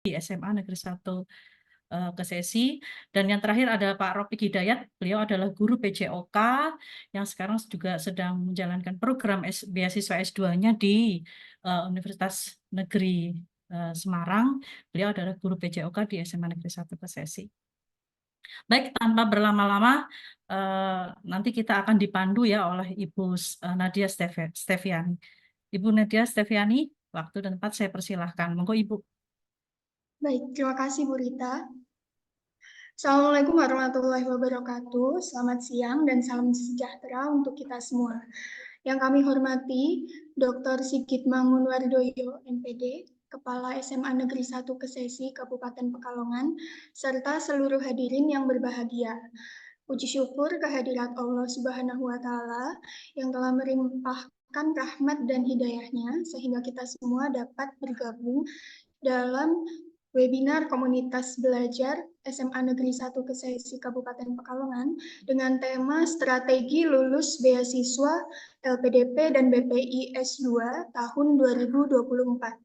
di SMA Negeri 1 Kesesi. Dan yang terakhir ada Pak Ropik Hidayat, beliau adalah guru PJOK yang sekarang juga sedang menjalankan program beasiswa S2-nya di Universitas Negeri Semarang. Beliau adalah guru PJOK di SMA Negeri 1 Kesesi. Baik, tanpa berlama-lama, nanti kita akan dipandu ya oleh Ibu Nadia Steviani. Ibu Nadia Steviani, waktu dan tempat saya persilahkan. Monggo Ibu. Baik, terima kasih Bu Rita. Assalamualaikum warahmatullahi wabarakatuh. Selamat siang dan salam sejahtera untuk kita semua. Yang kami hormati Dr. Sigit Mangunwardoyo, MPD, Kepala SMA Negeri 1 Kesesi, Kabupaten Pekalongan, serta seluruh hadirin yang berbahagia. Puji syukur kehadirat Allah Subhanahu wa Ta'ala yang telah melimpahkan rahmat dan hidayahnya sehingga kita semua dapat bergabung dalam webinar komunitas belajar SMA Negeri 1 Kesesi Kabupaten Pekalongan dengan tema Strategi Lulus Beasiswa LPDP dan BPI S2 tahun 2024.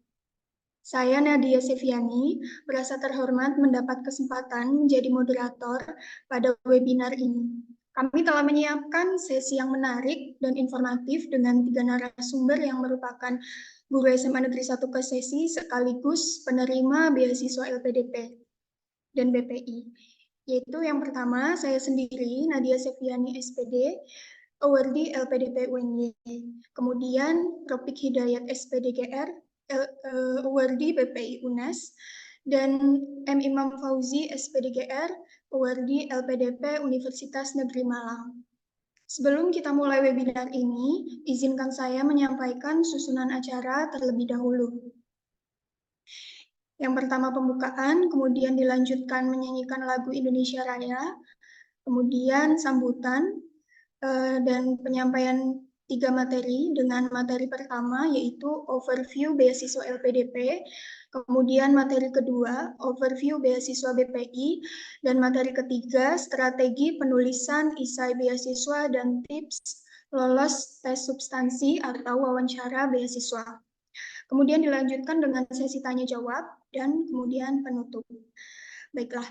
Saya Nadia Seviani, merasa terhormat mendapat kesempatan menjadi moderator pada webinar ini. Kami telah menyiapkan sesi yang menarik dan informatif dengan 3 narasumber yang merupakan guru SMA Negeri 1 Kesesi sekaligus penerima beasiswa LPDP dan BPI. Yaitu yang pertama, saya sendiri, Nadia Seviani SPD, awardee LPDP UNY. Kemudian, Ropik Hidayat SPDGR, awardee BPI UNES, dan M. Imam Fauzi SPDGR, awardee LPDP Universitas Negeri Malang. Sebelum kita mulai webinar ini, izinkan saya menyampaikan susunan acara terlebih dahulu. Yang pertama pembukaan, kemudian dilanjutkan menyanyikan lagu Indonesia Raya, kemudian sambutan, dan penyampaian 3 materi dengan materi pertama yaitu overview beasiswa LPDP, kemudian materi kedua overview beasiswa BPI, dan materi ketiga strategi penulisan esai beasiswa dan tips lolos tes substansi atau wawancara beasiswa. Kemudian dilanjutkan dengan sesi tanya jawab dan kemudian penutup. Baiklah,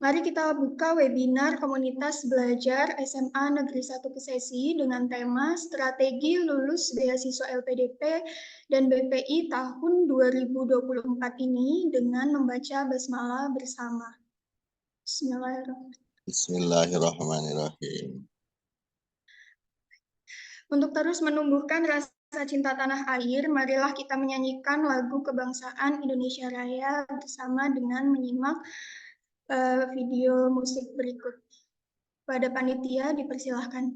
mari kita buka webinar komunitas belajar SMA Negeri 1 Kesesi dengan tema Strategi Lulus Beasiswa LPDP dan BPI tahun 2024 ini dengan membaca basmalah bersama. Bismillahirrahmanirrahim. Bismillahirrahmanirrahim. Untuk terus menumbuhkan rasa cinta tanah air, marilah kita menyanyikan lagu kebangsaan Indonesia Raya bersama dengan menyimak video musik berikut. Pada panitia dipersilahkan.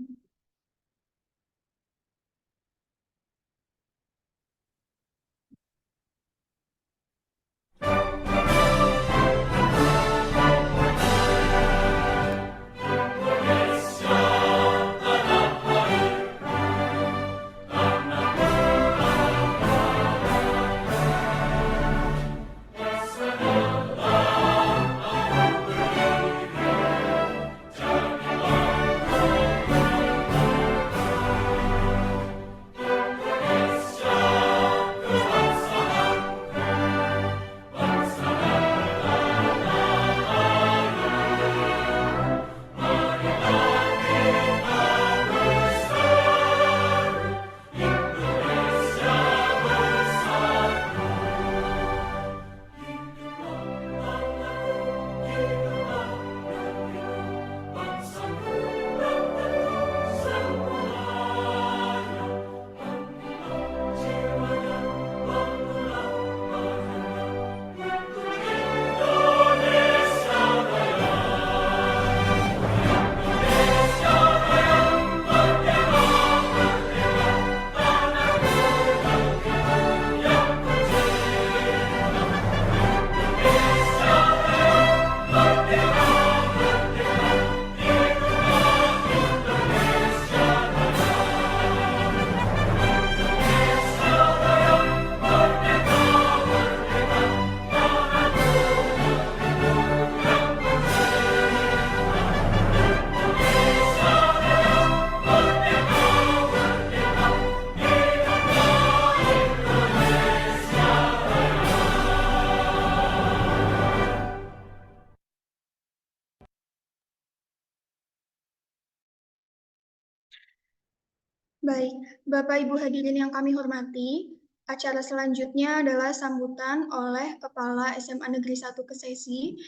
Baik, Bapak Ibu hadirin yang kami hormati, acara selanjutnya adalah sambutan oleh Kepala SMA Negeri 1 Kesesi.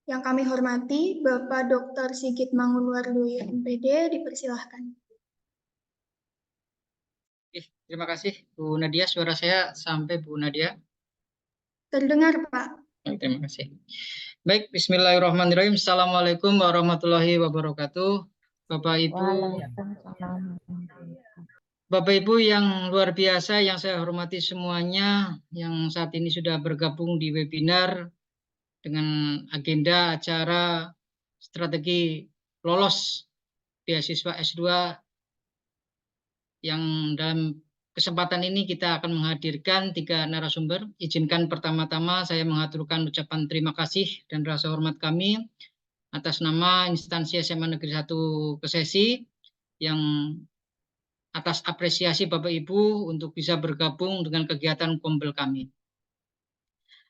Yang kami hormati, Bapak Dr. Sigit Mangunwardoyo, MPD, dipersilahkan. Terima kasih Bu Nadia. Suara saya sampai Bu Nadia. Terdengar, Pak. Terima kasih. Baik, bismillahirrahmanirrahim. Assalamualaikum warahmatullahi wabarakatuh. Bapak Ibu, Bapak Ibu yang luar biasa yang saya hormati semuanya, yang saat ini sudah bergabung di webinar dengan agenda acara strategi lolos beasiswa S2, yang dalam kesempatan ini kita akan menghadirkan 3 narasumber. Izinkan pertama-tama saya mengaturkan ucapan terima kasih dan rasa hormat kami atas nama instansi SMA Negeri 1 Kesesi yang atas apresiasi Bapak Ibu untuk bisa bergabung dengan kegiatan Kombel kami.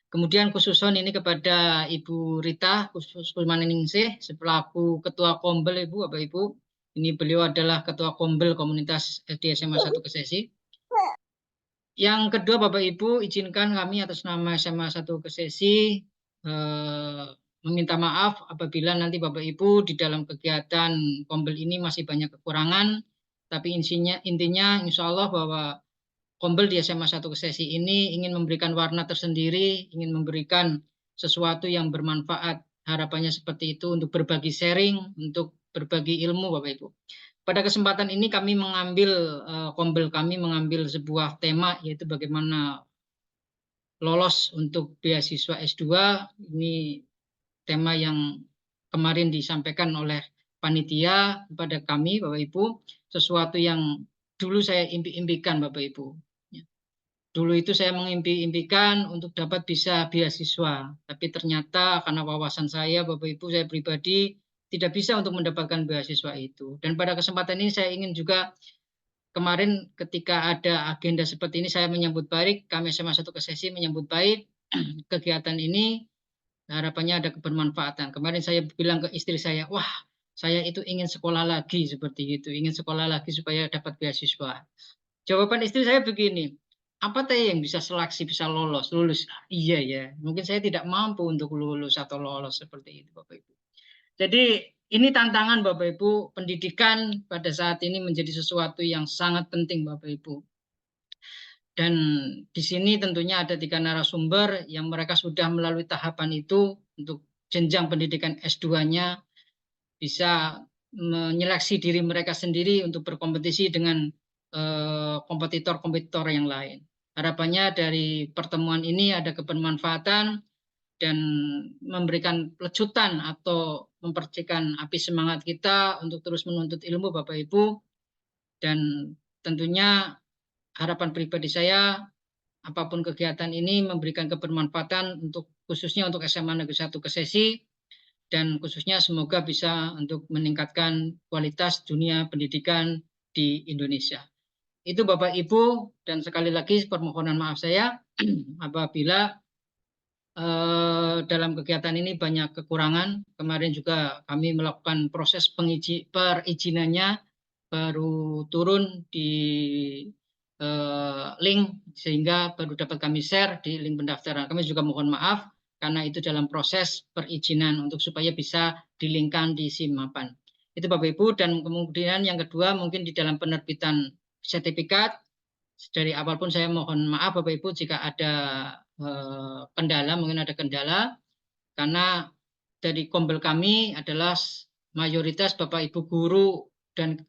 Kemudian khususon ini kepada Ibu Rita Kusmaningsih selaku Ketua Kombel Ibu, Bapak Ibu. Ini beliau adalah Ketua Kombel Komunitas SD SMA 1 Kesesi. Yang kedua Bapak Ibu, izinkan kami atas nama SMA 1 Kesesi meminta maaf apabila nanti Bapak Ibu di dalam kegiatan Kombel ini masih banyak kekurangan, tapi intinya insya Allah bahwa Kombel di SMA 1 Kesesi ini ingin memberikan warna tersendiri, ingin memberikan sesuatu yang bermanfaat. Harapannya seperti itu untuk berbagi sharing, untuk berbagi ilmu Bapak Ibu. Pada kesempatan ini kami mengambil, Kombel kami mengambil sebuah tema, yaitu bagaimana lolos untuk beasiswa S2. Ini tema yang kemarin disampaikan oleh panitia kepada kami Bapak Ibu, sesuatu yang dulu saya impi-impikan Bapak Ibu. Dulu itu saya mengimpi-impikan untuk dapat bisa beasiswa, tapi ternyata karena wawasan saya Bapak Ibu, saya pribadi tidak bisa untuk mendapatkan beasiswa itu. Dan pada kesempatan ini saya ingin juga, kemarin ketika ada agenda seperti ini saya menyambut baik, kami SMA 1 Kesesi menyambut baik kegiatan ini, harapannya ada kebermanfaatan. Kemarin saya bilang ke istri saya, wah saya itu ingin sekolah lagi seperti itu, ingin sekolah lagi supaya dapat beasiswa. Jawaban istri saya begini, apa teh yang bisa seleksi, bisa lulus? Iya ya, mungkin saya tidak mampu untuk lulus atau lolos seperti itu Bapak Ibu. Jadi ini tantangan Bapak Ibu, pendidikan pada saat ini menjadi sesuatu yang sangat penting Bapak Ibu. Dan di sini tentunya ada 3 narasumber yang mereka sudah melalui tahapan itu untuk jenjang pendidikan S2-nya, bisa menyeleksi diri mereka sendiri untuk berkompetisi dengan kompetitor-kompetitor yang lain. Harapannya dari pertemuan ini ada kebermanfaatan dan memberikan pelecutan atau mempercikan api semangat kita untuk terus menuntut ilmu Bapak Ibu. Dan tentunya harapan pribadi saya, apapun kegiatan ini memberikan kebermanfaatan untuk khususnya untuk SMA Negeri 1 Kesesi, dan khususnya semoga bisa untuk meningkatkan kualitas dunia pendidikan di Indonesia. Itu Bapak Ibu, dan sekali lagi permohonan maaf saya apabila dalam kegiatan ini banyak kekurangan. Kemarin juga kami melakukan proses perizinannya, baru turun di link sehingga baru dapat kami share di link pendaftaran. Kami juga mohon maaf karena itu dalam proses perizinan untuk supaya bisa dilingkan di SIM mapan. Itu Bapak Ibu. Dan kemudian yang kedua mungkin di dalam penerbitan sertifikat, dari awal pun saya mohon maaf Bapak Ibu jika ada kendala, mungkin ada kendala karena dari Kombel kami adalah mayoritas Bapak Ibu guru dan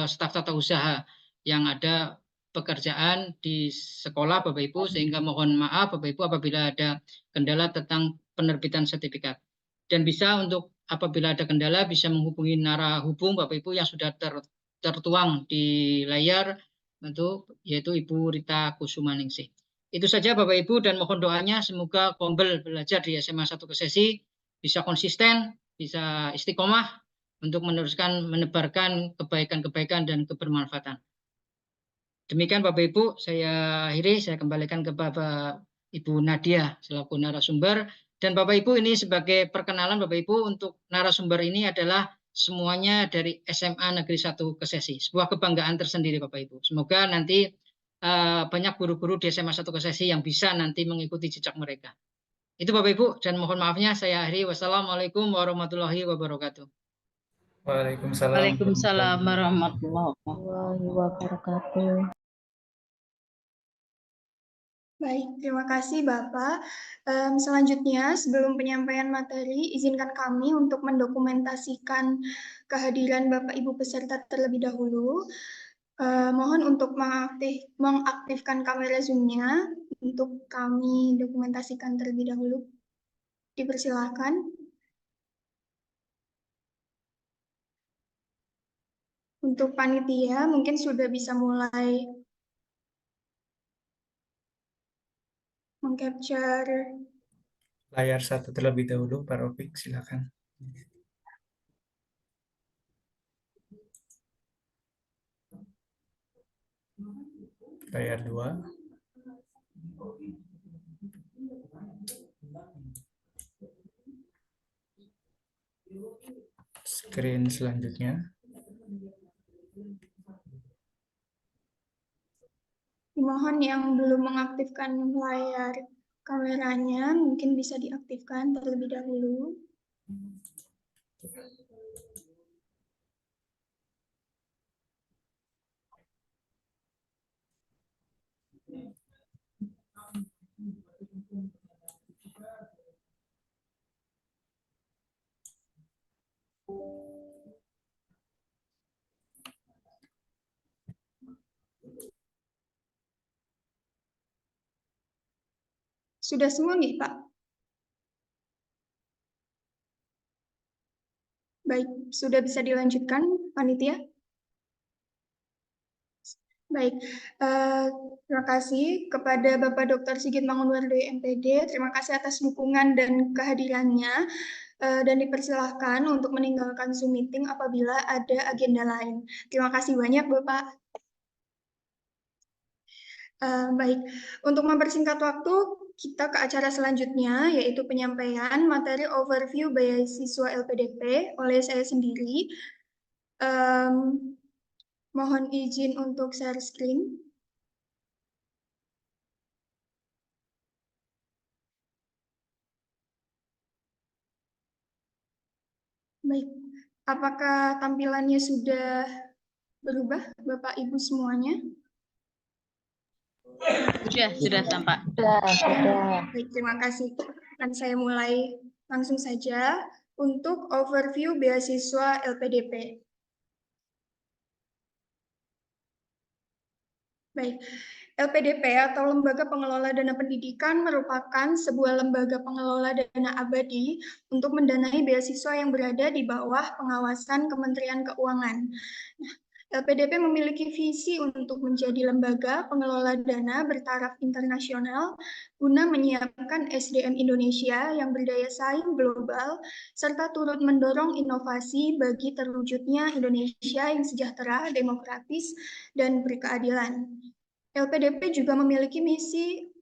staf tata usaha yang ada pekerjaan di sekolah Bapak Ibu, sehingga mohon maaf Bapak Ibu apabila ada kendala tentang penerbitan sertifikat. Dan bisa untuk apabila ada kendala bisa menghubungi narahubung Bapak Ibu yang sudah tertuang di layar itu, yaitu Ibu Rita Kusmaningsih. Itu saja Bapak Ibu, dan mohon doanya semoga Kombel belajar di SMA 1 Kesesi bisa konsisten, bisa istiqomah untuk meneruskan menebarkan kebaikan-kebaikan dan kebermanfaatan. Demikian Bapak Ibu, saya akhiri, saya kembalikan ke Bapak Ibu Nadia selaku narasumber. Dan Bapak Ibu, ini sebagai perkenalan Bapak Ibu, untuk narasumber ini adalah semuanya dari SMA Negeri 1 Kesesi. Sebuah kebanggaan tersendiri Bapak Ibu. Semoga nanti banyak guru-guru di SMA 1 Kesesi yang bisa nanti mengikuti jejak mereka. Itu Bapak Ibu, dan mohon maafnya saya akhiri. Wassalamualaikum warahmatullahi wabarakatuh. Waalaikumsalam Waalaikumsalam warahmatullahi wabarakatuh. Baik, terima kasih Bapak. Selanjutnya, sebelum penyampaian materi, izinkan kami untuk mendokumentasikan kehadiran Bapak Ibu peserta terlebih dahulu. Mohon untuk mengaktifkan kamera Zoom-nya untuk kami dokumentasikan terlebih dahulu. Dipersilakan. Untuk panitia, mungkin sudah bisa mulai mengcapture layar 1 terlebih dahulu, Pak Rofik, silakan. Layar 2. Screen selanjutnya. Mohon yang belum mengaktifkan layar kameranya mungkin bisa diaktifkan terlebih dahulu. Sudah semua nih, Pak? Baik, sudah bisa dilanjutkan, panitia? Baik, terima kasih kepada Bapak Dr. Sigit Mangunwardoyo MPD. Terima kasih atas dukungan dan kehadirannya. Dan dipersilahkan untuk meninggalkan Zoom meeting apabila ada agenda lain. Terima kasih banyak, Bapak. Baik, untuk mempersingkat waktu, kita ke acara selanjutnya, yaitu penyampaian materi overview beasiswa LPDP oleh saya sendiri. Mohon izin untuk share screen. Baik, apakah tampilannya sudah berubah, Bapak Ibu semuanya? Sudah tampak. Baik, terima kasih. Akan saya mulai langsung saja untuk overview beasiswa LPDP. Baik, LPDP atau Lembaga Pengelola Dana Pendidikan merupakan sebuah lembaga pengelola dana abadi untuk mendanai beasiswa yang berada di bawah pengawasan Kementerian Keuangan. Nah, LPDP memiliki visi untuk menjadi lembaga pengelola dana bertaraf internasional guna menyiapkan SDM Indonesia yang berdaya saing global serta turut mendorong inovasi bagi terwujudnya Indonesia yang sejahtera, demokratis, dan berkeadilan. LPDP juga memiliki misi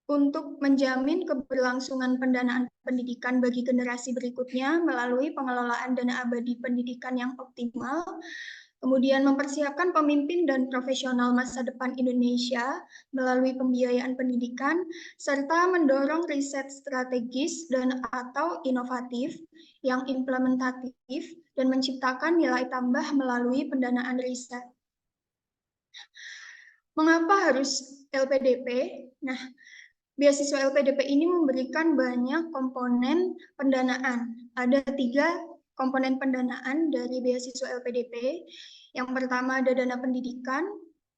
untuk menjamin keberlangsungan pendanaan pendidikan bagi generasi berikutnya melalui pengelolaan dana abadi pendidikan yang optimal, kemudian mempersiapkan pemimpin dan profesional masa depan Indonesia melalui pembiayaan pendidikan, serta mendorong riset strategis dan atau inovatif yang implementatif dan menciptakan nilai tambah melalui pendanaan riset. Mengapa harus LPDP? Nah, beasiswa LPDP ini memberikan banyak komponen pendanaan. Ada 3 komponen pendanaan dari beasiswa LPDP. Yang pertama ada dana pendidikan,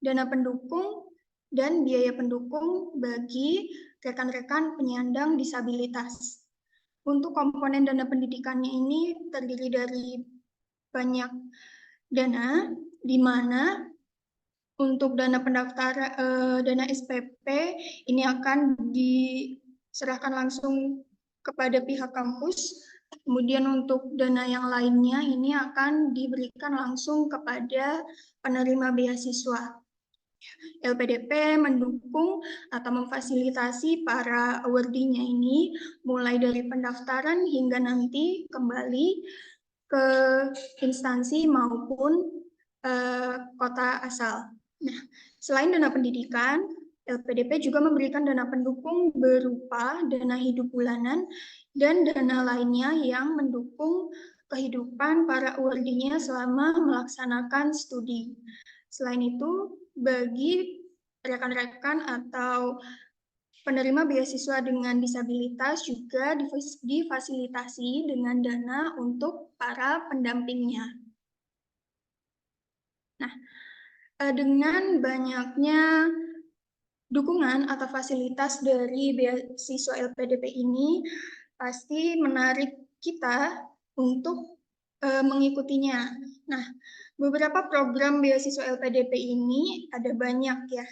dana pendukung, dan biaya pendukung bagi rekan-rekan penyandang disabilitas. Untuk komponen dana pendidikannya ini terdiri dari banyak dana, di mana untuk dana pendaftaran, dana SPP ini akan diserahkan langsung kepada pihak kampus. Kemudian untuk dana yang lainnya ini akan diberikan langsung kepada penerima beasiswa. LPDP mendukung atau memfasilitasi para awardee-nya ini mulai dari pendaftaran hingga nanti kembali ke instansi maupun kota asal. Nah, selain dana pendidikan, LPDP juga memberikan dana pendukung berupa dana hidup bulanan dan dana lainnya yang mendukung kehidupan para awardinya selama melaksanakan studi. Selain itu, bagi rekan-rekan atau penerima beasiswa dengan disabilitas juga difasilitasi dengan dana untuk para pendampingnya. Nah, dengan banyaknya dukungan atau fasilitas dari beasiswa LPDP ini pasti menarik kita untuk mengikutinya. Nah, beberapa program beasiswa LPDP ini ada banyak ya.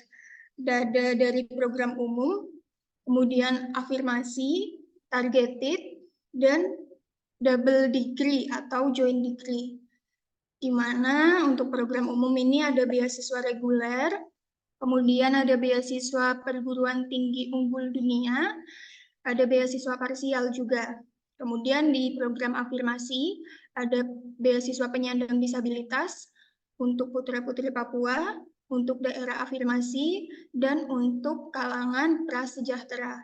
Ada dari program umum, kemudian afirmasi, targeted, dan double degree atau joint degree. Di mana untuk program umum ini ada beasiswa reguler, kemudian ada beasiswa perguruan tinggi unggul dunia, ada beasiswa parsial juga. Kemudian di program afirmasi ada beasiswa penyandang disabilitas untuk putra-putri Papua, untuk daerah afirmasi, dan untuk kalangan prasejahtera.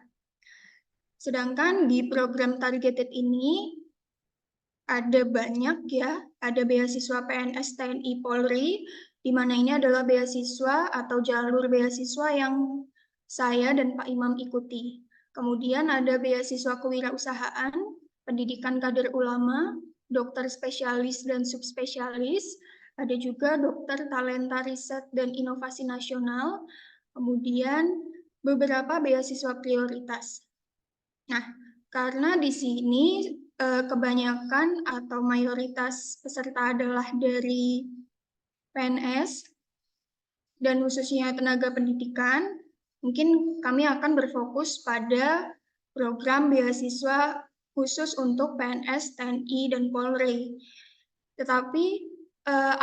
Sedangkan di program targeted ini ada banyak ya, ada beasiswa PNS TNI Polri, di mana ini adalah beasiswa atau jalur beasiswa yang saya dan Pak Imam ikuti. Kemudian ada beasiswa kewirausahaan, pendidikan kader ulama, dokter spesialis dan subspesialis, ada juga dokter talenta riset dan inovasi nasional, kemudian beberapa beasiswa prioritas. Nah, karena di sini kebanyakan atau mayoritas peserta adalah dari PNS dan khususnya tenaga pendidikan, mungkin kami akan berfokus pada program beasiswa khusus untuk PNS, TNI, dan Polri. Tetapi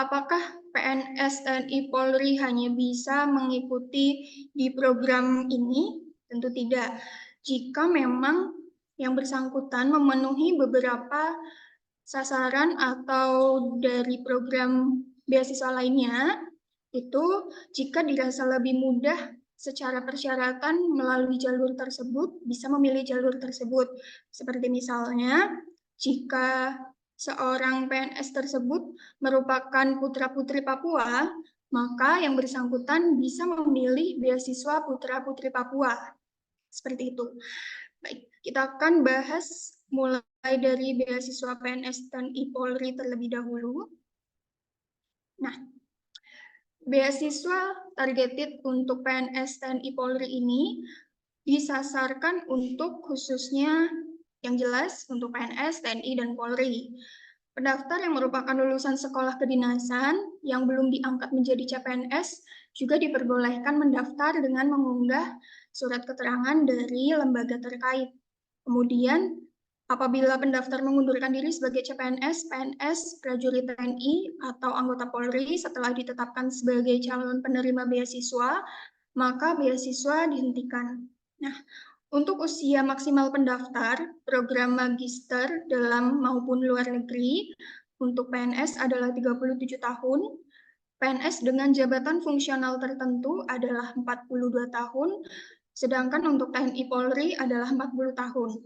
apakah PNS, TNI, Polri hanya bisa mengikuti di program ini? Tentu tidak. Jika memang yang bersangkutan memenuhi beberapa sasaran atau dari program beasiswa lainnya, itu jika dirasa lebih mudah secara persyaratan melalui jalur tersebut, bisa memilih jalur tersebut. Seperti misalnya, jika seorang PNS tersebut merupakan putra-putri Papua, maka yang bersangkutan bisa memilih beasiswa putra-putri Papua. Seperti itu. Baik, kita akan bahas mulai dari beasiswa PNS TNI Polri terlebih dahulu. Nah, beasiswa targeted untuk PNS TNI Polri ini disasarkan untuk khususnya yang jelas untuk PNS, TNI, dan Polri. Pendaftar yang merupakan lulusan sekolah kedinasan yang belum diangkat menjadi CPNS juga diperbolehkan mendaftar dengan mengunggah surat keterangan dari lembaga terkait. Kemudian, apabila pendaftar mengundurkan diri sebagai CPNS, PNS, prajurit TNI, atau anggota Polri setelah ditetapkan sebagai calon penerima beasiswa, maka beasiswa dihentikan. Nah, untuk usia maksimal pendaftar, program magister dalam maupun luar negeri untuk PNS adalah 37 tahun, PNS dengan jabatan fungsional tertentu adalah 42 tahun, sedangkan untuk TNI Polri adalah 40 tahun.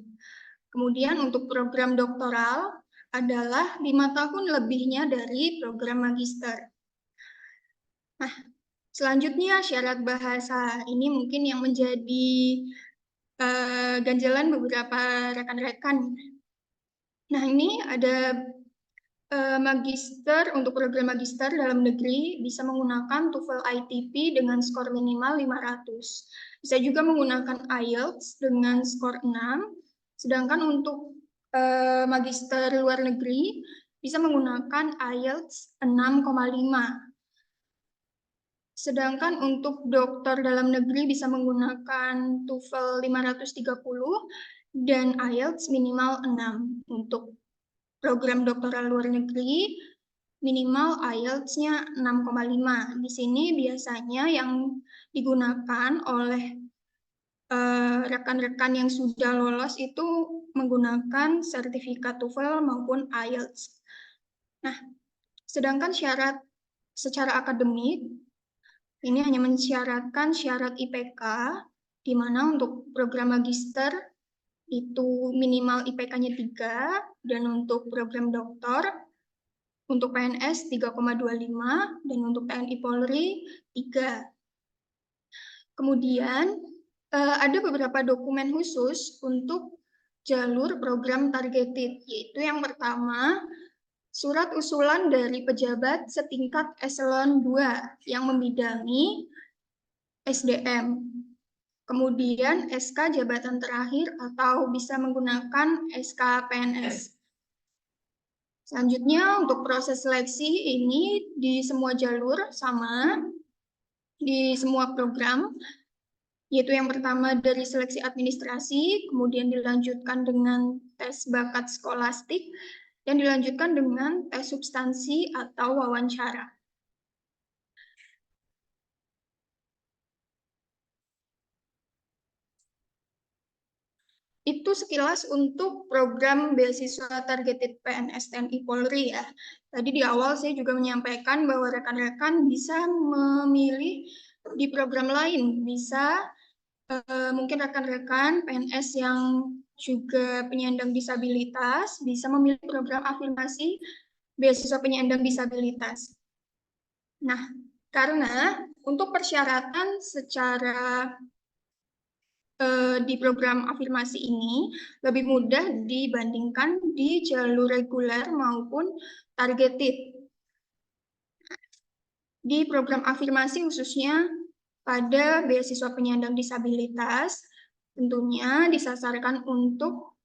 Kemudian untuk program doktoral adalah 5 tahun lebihnya dari program magister. Nah, selanjutnya syarat bahasa ini mungkin yang menjadi ganjalan beberapa rekan-rekan. Nah, ini ada magister, untuk program magister dalam negeri bisa menggunakan TOEFL ITP dengan skor minimal 500. Bisa juga menggunakan IELTS dengan skor 6. Sedangkan untuk magister luar negeri bisa menggunakan IELTS 6,5. Sedangkan untuk dokter dalam negeri bisa menggunakan TOEFL 530 dan IELTS minimal 6. Untuk program doktoral luar negeri, minimal IELTS-nya 6,5. Di sini biasanya yang digunakan oleh rekan-rekan yang sudah lolos itu menggunakan sertifikat TOEFL maupun IELTS. Nah, sedangkan syarat secara akademik ini hanya mensyaratkan syarat IPK, di mana untuk program magister itu minimal IPK-nya 3, dan untuk program doktor, untuk PNS 3,25, dan untuk TNI Polri 3. Kemudian, ada beberapa dokumen khusus untuk jalur program targeted, yaitu yang pertama, surat usulan dari pejabat setingkat eselon 2 yang membidangi SDM. Kemudian SK jabatan terakhir atau bisa menggunakan SK PNS. Selanjutnya untuk proses seleksi ini di semua jalur sama, di semua program, yaitu yang pertama dari seleksi administrasi, kemudian dilanjutkan dengan tes bakat skolastik, dan dilanjutkan dengan tes substansi atau wawancara. Itu sekilas untuk program beasiswa targeted PNS TNI Polri ya. Tadi di awal saya juga menyampaikan bahwa rekan-rekan bisa memilih di program lain, bisa mungkin rekan-rekan PNS yang juga penyandang disabilitas bisa memilih program afirmasi beasiswa penyandang disabilitas. Nah, karena untuk persyaratan secara di program afirmasi ini lebih mudah dibandingkan di jalur reguler maupun targeted. Di program afirmasi khususnya pada beasiswa penyandang disabilitas, tentunya disasarkan untuk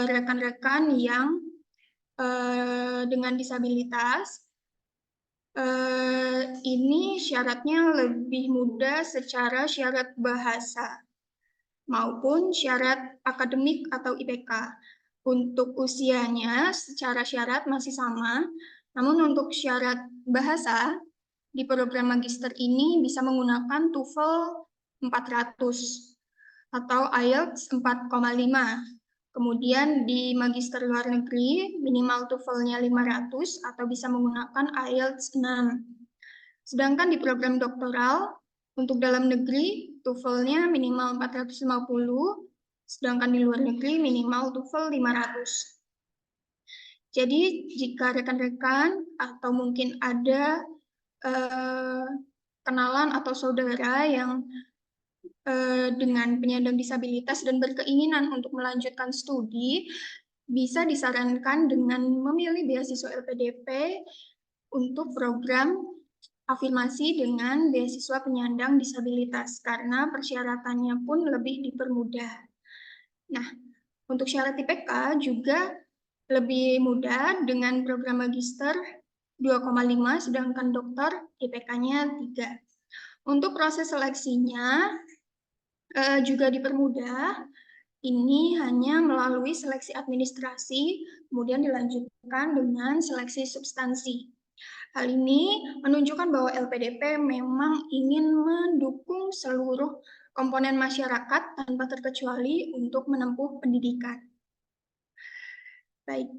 rekan-rekan yang dengan disabilitas. Ini syaratnya lebih mudah secara syarat bahasa maupun syarat akademik atau IPK. Untuk usianya secara syarat masih sama, namun untuk syarat bahasa di program magister ini bisa menggunakan TOEFL 400 atau IELTS 4,5. Kemudian di magister luar negeri minimal TOEFL-nya 500 atau bisa menggunakan IELTS 6. Sedangkan di program doktoral untuk dalam negeri TOEFL-nya minimal 450, sedangkan di luar negeri minimal TOEFL 500. Jadi jika rekan-rekan atau mungkin ada kenalan atau saudara yang dengan penyandang disabilitas dan berkeinginan untuk melanjutkan studi, bisa disarankan dengan memilih beasiswa LPDP untuk program afirmasi dengan beasiswa penyandang disabilitas, karena persyaratannya pun lebih dipermudah. Nah, untuk syarat IPK juga lebih mudah dengan program magister 2,5, sedangkan dokter IPK-nya 3. Untuk proses seleksinya juga dipermudah. Ini hanya melalui seleksi administrasi, kemudian dilanjutkan dengan seleksi substansi. Hal ini menunjukkan bahwa LPDP memang ingin mendukung seluruh komponen masyarakat tanpa terkecuali untuk menempuh pendidikan. Baik.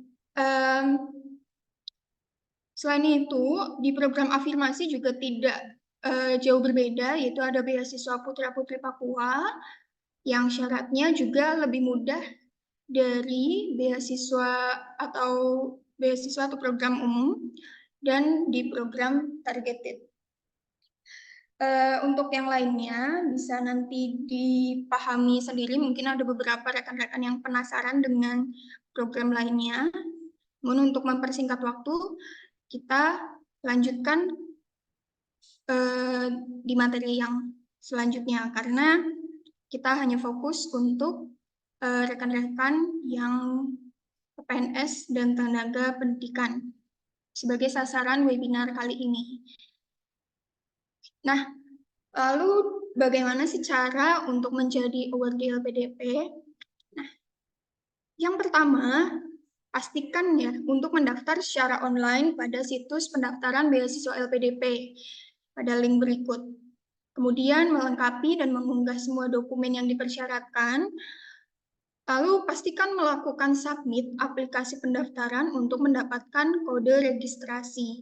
Selain itu, di program afirmasi juga tidak jauh berbeda, yaitu ada beasiswa Putra-Putri Papua yang syaratnya juga lebih mudah dari beasiswa atau program umum dan di program targeted. Untuk yang lainnya bisa nanti dipahami sendiri, mungkin ada beberapa rekan-rekan yang penasaran dengan program lainnya. Namun untuk mempersingkat waktu, kita lanjutkan di materi yang selanjutnya, karena kita hanya fokus untuk rekan-rekan yang PNS dan tenaga pendidikan sebagai sasaran webinar kali ini. Nah, lalu bagaimana sih cara untuk menjadi awardee LPDP? Nah, yang pertama, pastikan ya untuk mendaftar secara online pada situs pendaftaran beasiswa LPDP pada link berikut. Kemudian melengkapi dan mengunggah semua dokumen yang dipersyaratkan. Lalu pastikan melakukan submit aplikasi pendaftaran untuk mendapatkan kode registrasi.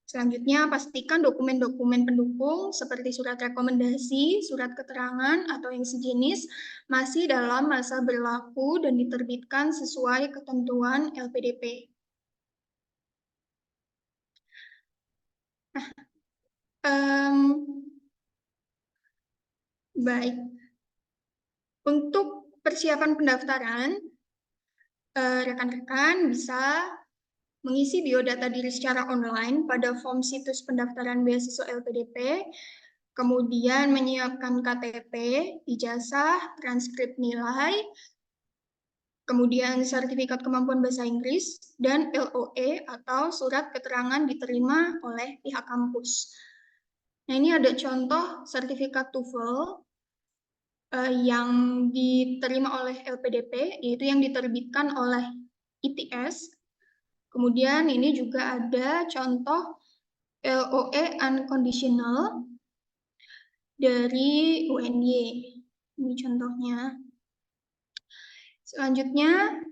Selanjutnya, pastikan dokumen-dokumen pendukung seperti surat rekomendasi, surat keterangan, atau yang sejenis masih dalam masa berlaku dan diterbitkan sesuai ketentuan LPDP. Baik, untuk persiapan pendaftaran, rekan-rekan bisa mengisi biodata diri secara online pada form situs pendaftaran beasiswa LPDP, kemudian menyiapkan KTP, ijazah, transkrip nilai, kemudian sertifikat kemampuan bahasa Inggris, dan LOE atau surat keterangan diterima oleh pihak kampus. Nah, ini ada contoh sertifikat TOEFL yang diterima oleh LPDP, yaitu yang diterbitkan oleh ITS. Kemudian ini juga ada contoh LOE unconditional dari UNY. Ini contohnya. Selanjutnya,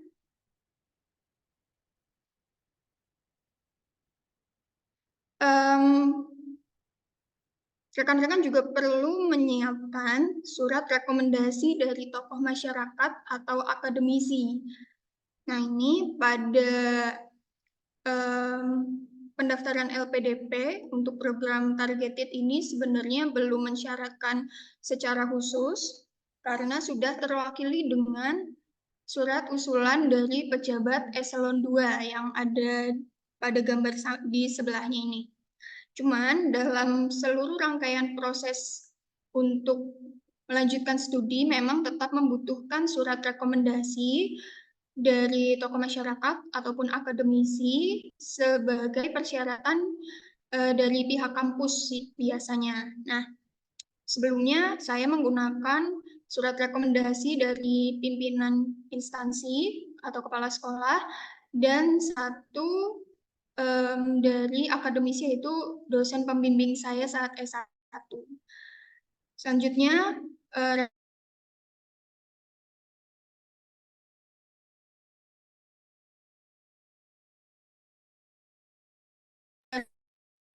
rekan-rekan juga perlu menyiapkan surat rekomendasi dari tokoh masyarakat atau akademisi. Nah, ini pada pendaftaran LPDP untuk program targeted ini sebenarnya belum mensyaratkan secara khusus karena sudah terwakili dengan surat usulan dari pejabat eselon 2 yang ada pada gambar di sebelahnya ini. Cuman dalam seluruh rangkaian proses untuk melanjutkan studi memang tetap membutuhkan surat rekomendasi dari tokoh masyarakat ataupun akademisi sebagai persyaratan dari pihak kampus biasanya. Nah, sebelumnya saya menggunakan surat rekomendasi dari pimpinan instansi atau kepala sekolah dan satu dari akademisi yaitu dosen pembimbing saya saat S1. Selanjutnya,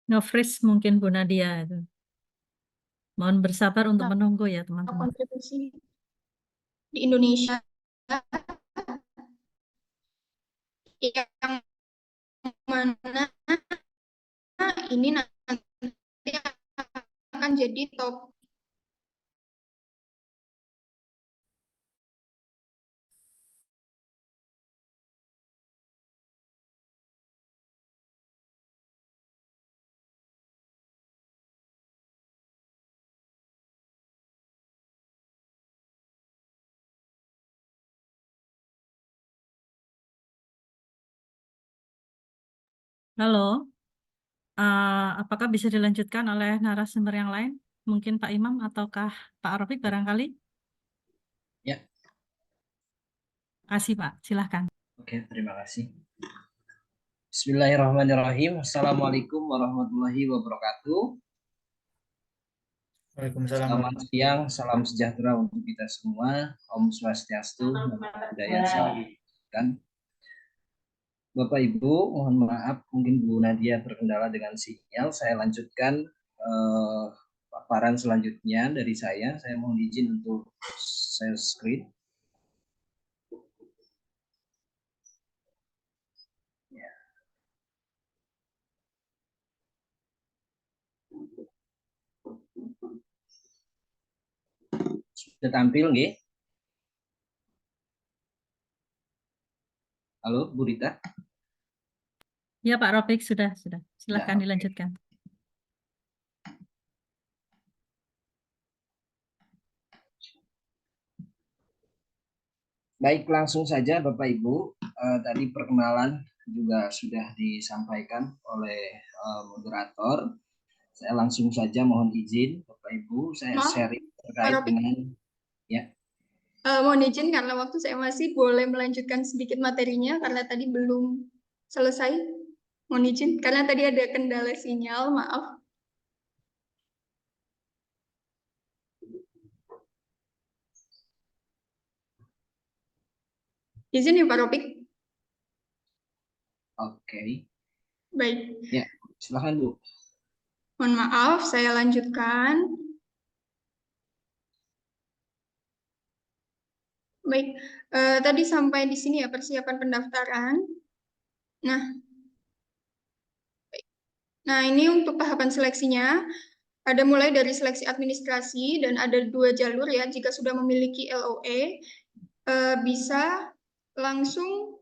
Nge-freeze mungkin Bu Nadia itu. Mohon bersabar untuk menunggu ya teman-teman. kontribusi di Indonesia yang mana ini nanti akan jadi top. Halo, apakah bisa dilanjutkan oleh narasumber yang lain? Mungkin Pak Imam ataukah Pak Rafiq barangkali? Ya. Kasih Pak, silahkan. Oke, terima kasih. Bismillahirrahmanirrahim. Assalamualaikum warahmatullahi wabarakatuh. Waalaikumsalam. Selamat siang, salam sejahtera untuk kita semua. Om Swastiastu, Namo Buddhaya, salam kebajikan. Bapak Ibu, mohon maaf mungkin Bu Nadia terkendala dengan sinyal. Saya lanjutkan paparan selanjutnya dari saya. Saya mohon izin untuk share screen. Sudah tampil nggih? Halo, Bu Rita? Ya Pak Rafiq, sudah. Silahkan Ya, dilanjutkan. Baik, langsung saja Bapak Ibu. Tadi perkenalan juga sudah disampaikan oleh moderator. Saya langsung saja mohon izin Bapak Ibu, saya sharing terkait dengan ya. Mohon izin karena waktu saya masih boleh melanjutkan sedikit materinya karena tadi belum selesai. Mohon izin karena tadi ada kendala sinyal, maaf. Izin ya Pak Ropik. Oke. Baik, Ya, silakan Bu. mohon maaf, saya lanjutkan. Baik, tadi sampai di sini ya persiapan pendaftaran. Nah, ini untuk tahapan seleksinya. Ada mulai dari seleksi administrasi dan ada 2 jalur ya. Jika sudah memiliki LOE, bisa langsung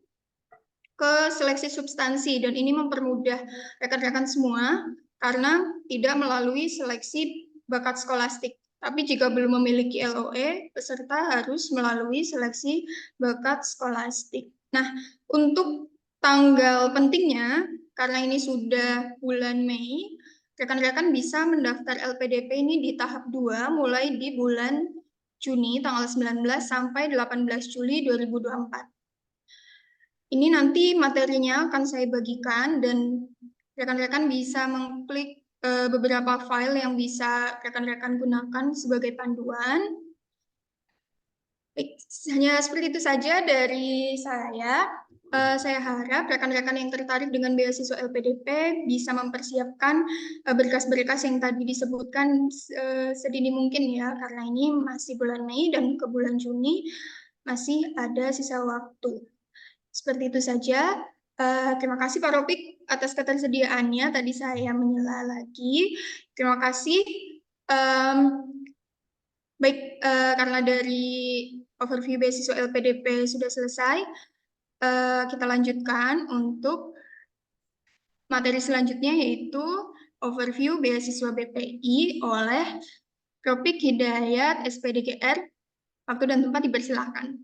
ke seleksi substansi dan ini mempermudah rekan-rekan semua karena tidak melalui seleksi bakat skolastik. Tapi jika belum memiliki LOE, peserta harus melalui seleksi bakat skolastik. Nah, untuk tanggal pentingnya, karena ini sudah bulan Mei, rekan-rekan bisa mendaftar LPDP ini di tahap 2 mulai di bulan Juni tanggal 19 sampai 18 Juli 2024. Ini nanti materinya akan saya bagikan dan rekan-rekan bisa mengklik beberapa file yang bisa rekan-rekan gunakan sebagai panduan. Baik, hanya seperti itu saja dari saya. Saya harap rekan-rekan yang tertarik dengan beasiswa LPDP bisa mempersiapkan berkas-berkas yang tadi disebutkan sedini mungkin ya, karena ini masih bulan Mei dan ke bulan Juni masih ada sisa waktu. Seperti itu saja. Terima kasih Pak Ropik atas ketersediaannya. Tadi saya menyela lagi. Terima kasih. Baik, karena dari overview beasiswa LPDP sudah selesai, kita lanjutkan untuk materi selanjutnya yaitu overview beasiswa BPI oleh Ropik Hidayat SPDGR. Waktu dan tempat dipersilakan.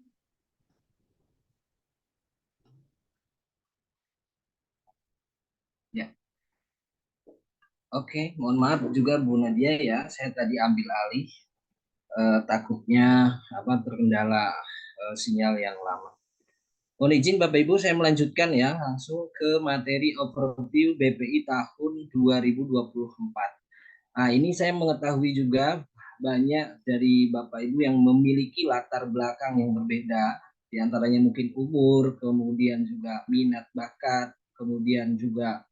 Ya. Oke, mohon maaf juga Bu Nadia ya, saya tadi ambil alih. Takutnya terkendala sinyal yang lama. Mohon izin Bapak Ibu, saya melanjutkan ya langsung ke materi overview BPI tahun 2024. Nah, ini saya mengetahui juga banyak dari Bapak Ibu yang memiliki latar belakang yang berbeda, di antaranya mungkin umur, kemudian juga minat bakat, kemudian juga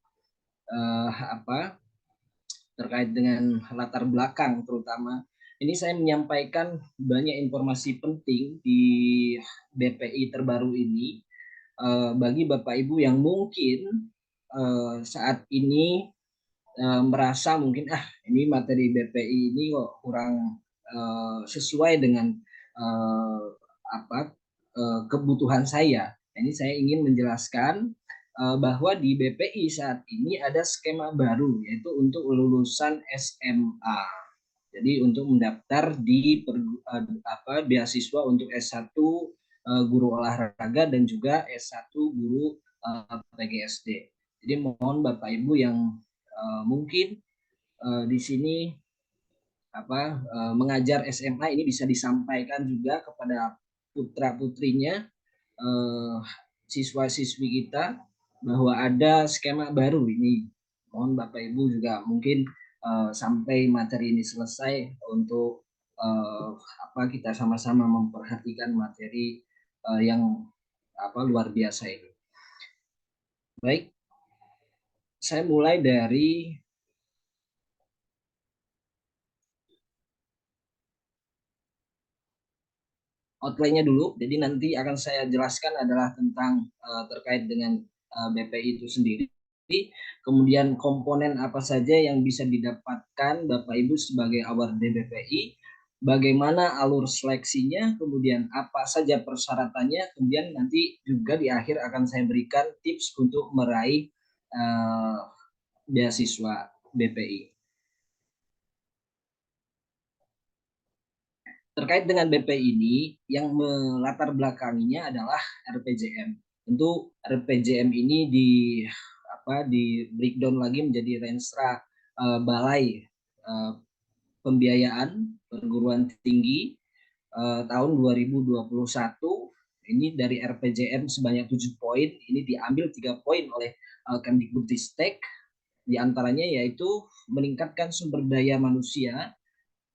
terkait dengan latar belakang terutama. Ini saya menyampaikan banyak informasi penting di BPI terbaru ini bagi Bapak Ibu yang mungkin saat ini merasa mungkin ini materi BPI ini kok kurang sesuai dengan kebutuhan saya. Ini saya ingin menjelaskan bahwa di BPI saat ini ada skema baru yaitu untuk lulusan SMA. Jadi untuk mendaftar di beasiswa untuk S1 guru olahraga dan juga S1 guru PGSD. Jadi mohon Bapak Ibu yang mungkin di sini mengajar SMA ini bisa disampaikan juga kepada putra-putrinya siswa-siswi kita bahwa ada skema baru ini. Mohon Bapak Ibu juga mungkin sampai materi ini selesai untuk kita sama-sama memperhatikan materi yang luar biasa ini. Baik, saya mulai dari outline-nya dulu. Jadi nanti akan saya jelaskan adalah tentang terkait dengan BPI itu sendiri. Kemudian komponen apa saja yang bisa didapatkan Bapak Ibu sebagai award BPI, bagaimana alur seleksinya, kemudian apa saja persyaratannya, kemudian nanti juga di akhir akan saya berikan tips untuk meraih beasiswa BPI. Terkait dengan BPI ini, yang melatar belakanginya adalah RPJM. Tentu RPJM ini di breakdown lagi menjadi renstra balai pembiayaan perguruan tinggi tahun 2021. Ini dari RPJM sebanyak 7 poin. Ini diambil 3 poin oleh Kemdikbudristek. Di antaranya yaitu meningkatkan sumber daya manusia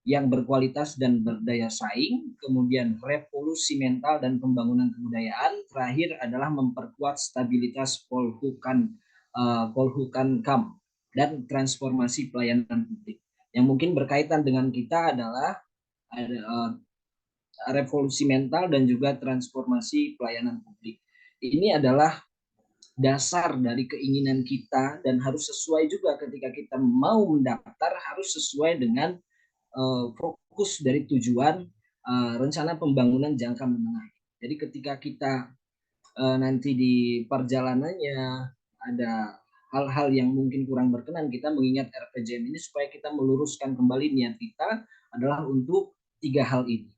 yang berkualitas dan berdaya saing, kemudian revolusi mental dan pembangunan kebudayaan, terakhir adalah memperkuat stabilitas Polhukam dan transformasi pelayanan publik. Yang mungkin berkaitan dengan kita adalah revolusi mental dan juga transformasi pelayanan publik. Ini adalah dasar dari keinginan kita dan harus sesuai juga ketika kita mau mendaftar, harus sesuai dengan fokus dari tujuan rencana pembangunan jangka menengah. Jadi ketika kita nanti di perjalanannya ada hal-hal yang mungkin kurang berkenan, kita mengingat RPJM ini supaya kita meluruskan kembali niat kita adalah untuk 3 hal ini.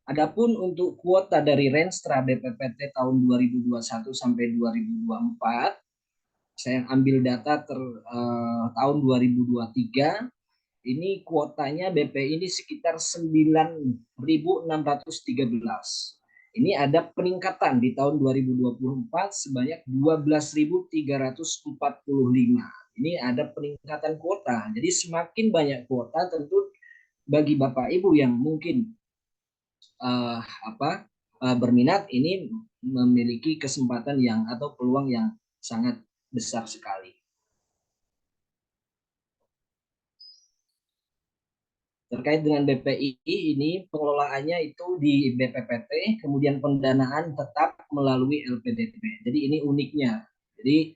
Adapun untuk kuota dari Renstra BPPT tahun 2021 sampai 2024, saya ambil data tahun 2023, ini kuotanya BP ini sekitar 9.613. Ini ada peningkatan di tahun 2024 sebanyak 12.345. Ini ada peningkatan kuota. Jadi semakin banyak kuota tentu bagi Bapak Ibu yang mungkin berminat ini memiliki kesempatan yang atau peluang yang sangat besar sekali. Terkait dengan BPI ini pengelolaannya itu di BPPT, kemudian pendanaan tetap melalui LPDP. Jadi ini uniknya. Jadi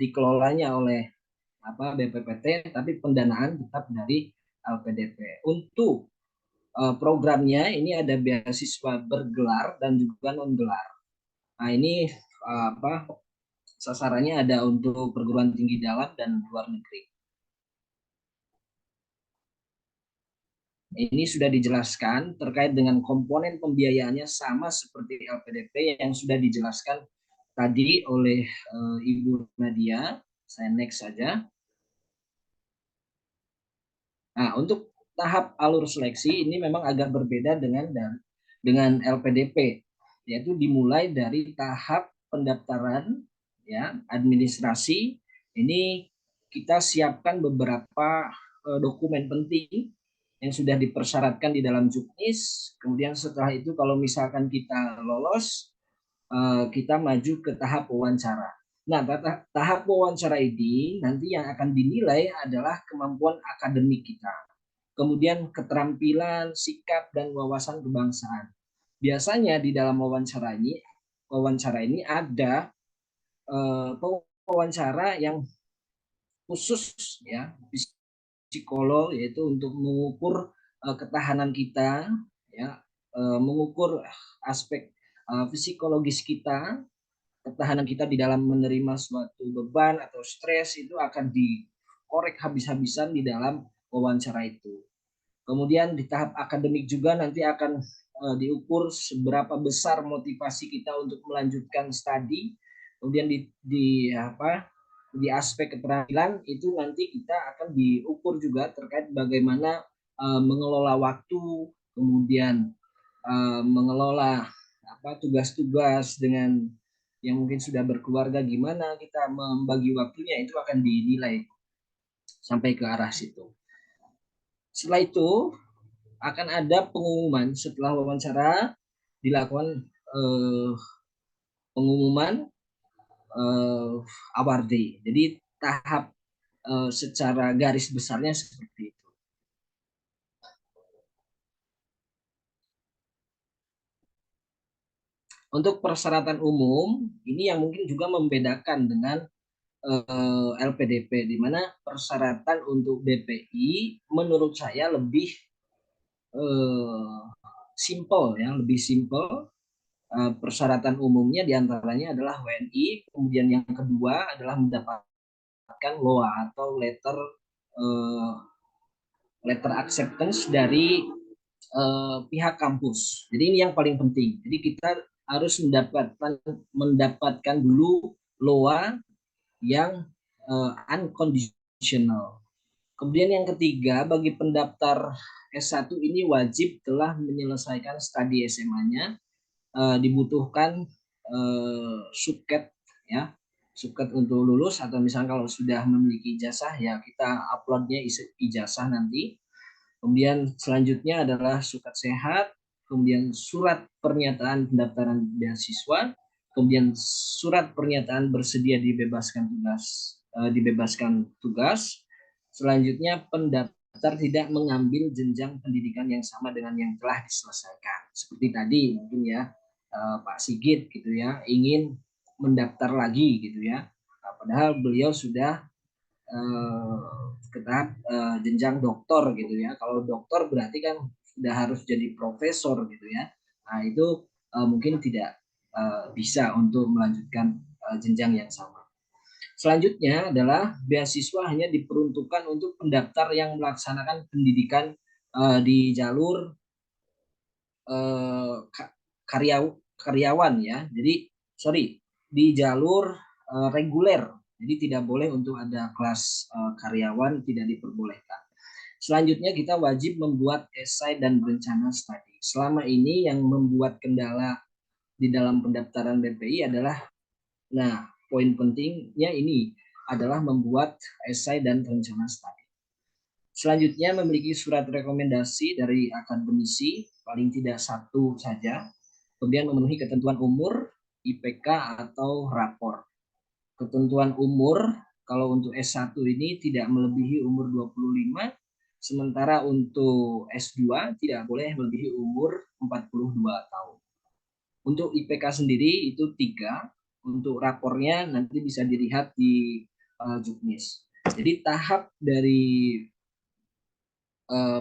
dikelolanya oleh BPPT, tapi pendanaan tetap dari LPDP. Untuk programnya ini ada beasiswa bergelar dan juga non gelar. Nah ini sasarannya ada untuk perguruan tinggi dalam dan luar negeri. Ini sudah dijelaskan terkait dengan komponen pembiayaannya sama seperti LPDP yang sudah dijelaskan tadi oleh Ibu Nadia. Saya next saja. Nah, untuk tahap alur seleksi ini memang agak berbeda dengan LPDP, yaitu dimulai dari tahap pendaftaran, ya, administrasi. Ini kita siapkan beberapa dokumen penting yang sudah dipersyaratkan di dalam juknis. Kemudian setelah itu kalau misalkan kita lolos, kita maju ke tahap wawancara. Nah, tahap wawancara ini nanti yang akan dinilai adalah kemampuan akademik kita. Kemudian keterampilan, sikap, dan wawasan kebangsaan. Biasanya di dalam wawancara ini ada wawancara yang khusus, ya, psikolog, yaitu untuk mengukur ketahanan kita, ya, mengukur aspek psikologis kita, ketahanan kita di dalam menerima suatu beban atau stres itu akan dikorek habis-habisan di dalam wawancara itu. Kemudian di tahap akademik juga nanti akan diukur seberapa besar motivasi kita untuk melanjutkan studi. Kemudian di aspek keterampilan itu nanti kita akan diukur juga terkait bagaimana mengelola waktu, kemudian mengelola tugas-tugas dengan yang mungkin sudah berkeluarga, gimana kita membagi waktunya, itu akan dinilai sampai ke arah situ. Setelah itu akan ada pengumuman setelah wawancara, dilakukan pengumuman awardee. Jadi tahap secara garis besarnya seperti itu. Untuk persyaratan umum, ini yang mungkin juga membedakan dengan LPDP, di mana persyaratan untuk BPI menurut saya lebih simple, ya, lebih simple. Persyaratan umumnya diantaranya adalah WNI, kemudian yang kedua adalah mendapatkan LOA atau letter acceptance dari pihak kampus. Jadi ini yang paling penting. Jadi kita harus mendapatkan dulu LOA yang unconditional. Kemudian yang ketiga, bagi pendaftar S1 ini wajib telah menyelesaikan studi SMA-nya. Dibutuhkan suket, ya, suket untuk lulus, atau misalnya kalau sudah memiliki ijazah, ya kita uploadnya ijazah nanti. Kemudian selanjutnya adalah surat sehat, kemudian surat pernyataan pendaftaran beasiswa, kemudian surat pernyataan bersedia dibebaskan tugas. Selanjutnya pendaftar tidak mengambil jenjang pendidikan yang sama dengan yang telah diselesaikan. Seperti tadi mungkin ya Pak Sigit gitu ya, ingin mendaftar lagi gitu ya. Padahal beliau sudah ke tahap jenjang doktor gitu ya. Kalau doktor berarti kan sudah harus jadi profesor gitu ya. Nah itu mungkin tidak bisa untuk melanjutkan jenjang yang sama. Selanjutnya adalah beasiswa hanya diperuntukkan untuk pendaftar yang melaksanakan pendidikan di jalur karyawan ya. Jadi di jalur reguler. Jadi tidak boleh untuk ada kelas karyawan, tidak diperbolehkan. Selanjutnya kita wajib membuat esai dan rencana studi. Selama ini yang membuat kendala di dalam pendaftaran BPI adalah, nah poin pentingnya ini adalah membuat esai dan rencana studi. Selanjutnya memiliki surat rekomendasi dari akademisi, paling tidak 1 saja. Kemudian memenuhi ketentuan umur, IPK atau rapor. Ketentuan umur, kalau untuk S1 ini tidak melebihi umur 25, sementara untuk S2 tidak boleh melebihi umur 42 tahun. Untuk IPK sendiri itu 3, untuk rapornya nanti bisa dilihat di Juknis. Jadi tahap dari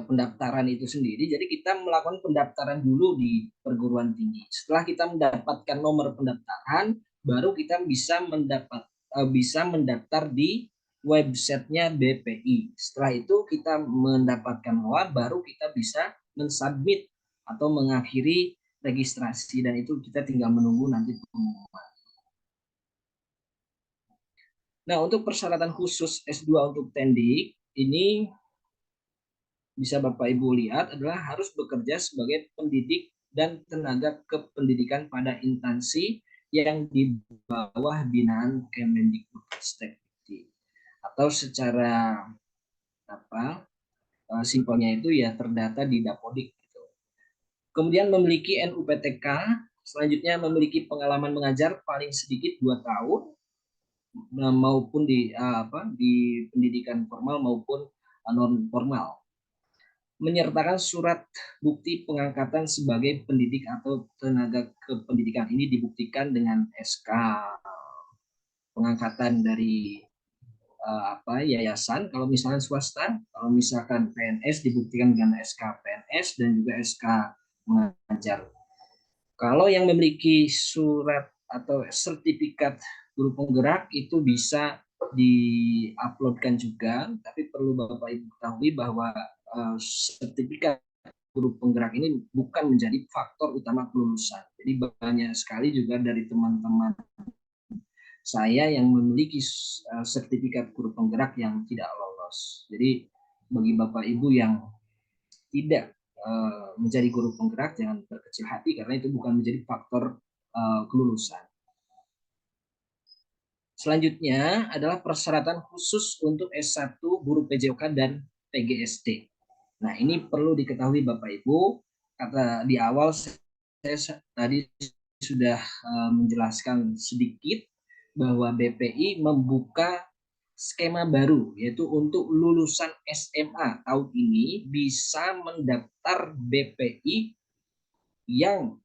pendaftaran itu sendiri, jadi kita melakukan pendaftaran dulu di perguruan tinggi. Setelah kita mendapatkan nomor pendaftaran, baru kita bisa mendaftar di websitenya BPI. Setelah itu kita mendapatkan nomor, baru kita bisa mensubmit atau mengakhiri registrasi, dan itu kita tinggal menunggu nanti pengumuman. Nah, untuk persyaratan khusus S2 untuk Tendik ini bisa Bapak Ibu lihat adalah harus bekerja sebagai pendidik dan tenaga kependidikan pada instansi yang di bawah binaan Kemendikbudristek, atau secara simpelnya itu ya terdata di Dapodik gitu. Kemudian memiliki NUPTK, selanjutnya memiliki pengalaman mengajar paling sedikit 2 tahun maupun di pendidikan formal maupun non formal. Menyertakan surat bukti pengangkatan sebagai pendidik atau tenaga kependidikan. Ini dibuktikan dengan SK pengangkatan dari yayasan kalau misalnya swasta, kalau misalkan PNS dibuktikan dengan SK PNS dan juga SK mengajar. Kalau yang memiliki surat atau sertifikat guru penggerak itu bisa diuploadkan juga, tapi perlu Bapak Ibu ketahui bahwa sertifikat guru penggerak ini bukan menjadi faktor utama kelulusan. Jadi banyak sekali juga dari teman-teman saya yang memiliki sertifikat guru penggerak yang tidak lolos. Jadi bagi Bapak Ibu yang tidak menjadi guru penggerak jangan berkecil hati karena itu bukan menjadi faktor kelulusan. Selanjutnya adalah persyaratan khusus untuk S1 guru PJOK dan PGSD. Nah, ini perlu diketahui Bapak Ibu, kata di awal saya tadi sudah menjelaskan sedikit bahwa BPI membuka skema baru, yaitu untuk lulusan SMA tahun ini bisa mendaftar BPI yang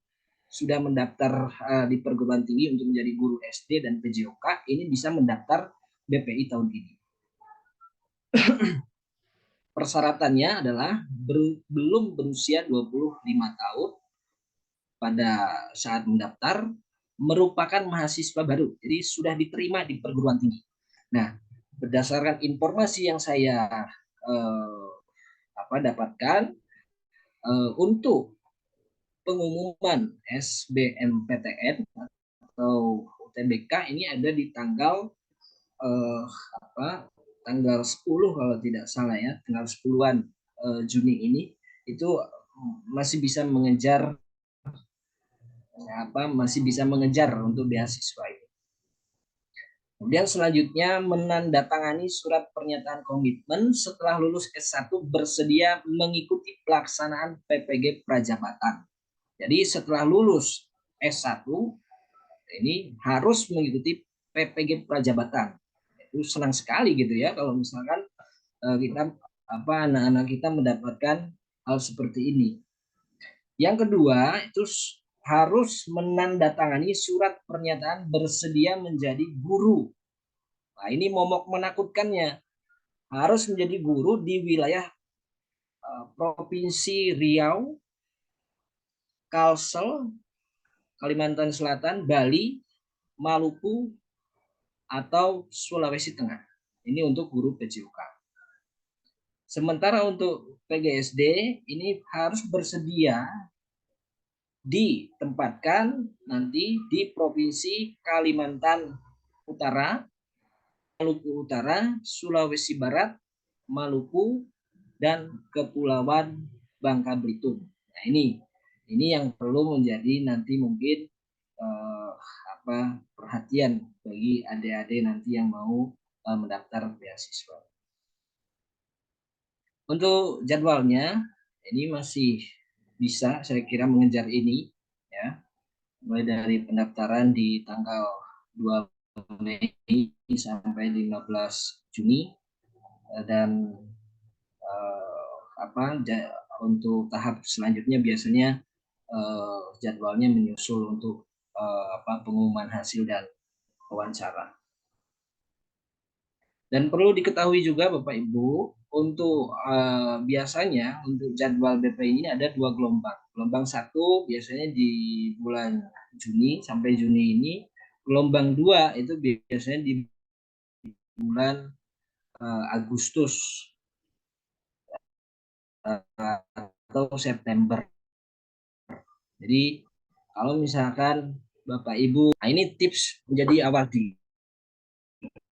sudah mendaftar di perguruan tinggi untuk menjadi guru SD dan PJOK, ini bisa mendaftar BPI tahun ini. Persyaratannya adalah belum berusia 25 tahun pada saat mendaftar, merupakan mahasiswa baru, jadi sudah diterima di perguruan tinggi. Nah, berdasarkan informasi yang saya dapatkan, untuk pengumuman SBMPTN atau UTBK ini ada di tanggal tanggal 10 kalau tidak salah ya, tanggal 10-an Juni ini, itu masih bisa mengejar untuk beasiswa itu. Kemudian selanjutnya menandatangani surat pernyataan komitmen setelah lulus S1 bersedia mengikuti pelaksanaan PPG Prajabatan. Jadi setelah lulus S1 ini harus mengikuti PPG Prajabatan. Itu senang sekali gitu ya kalau misalkan kita anak-anak kita mendapatkan hal seperti ini. Yang kedua itu harus menandatangani surat pernyataan bersedia menjadi guru. Nah, ini momok menakutkannya. Harus menjadi guru di wilayah Provinsi Riau, Kalsel, Kalimantan Selatan, Bali, Maluku, atau Sulawesi Tengah. Ini untuk guru PJOK. Sementara untuk PGSD ini harus bersedia ditempatkan nanti di Provinsi Kalimantan Utara, Maluku Utara, Sulawesi Barat, Maluku, dan Kepulauan Bangka Belitung. Nah, ini yang perlu menjadi nanti mungkin perhatian bagi adik-adik nanti yang mau mendaftar beasiswa. Untuk jadwalnya ini masih bisa saya kira mengejar ini ya, mulai dari pendaftaran di tanggal 2 Mei sampai 15 Juni dan untuk tahap selanjutnya biasanya jadwalnya menyusul untuk pengumuman hasil dan wawancara. Dan perlu diketahui juga Bapak Ibu, untuk biasanya untuk jadwal BP ini ada 2 gelombang. Gelombang 1 biasanya di bulan Juni sampai Juni ini. Gelombang 2 itu biasanya di bulan Agustus atau September. Jadi kalau misalkan Bapak Ibu, nah ini tips menjadi awadi.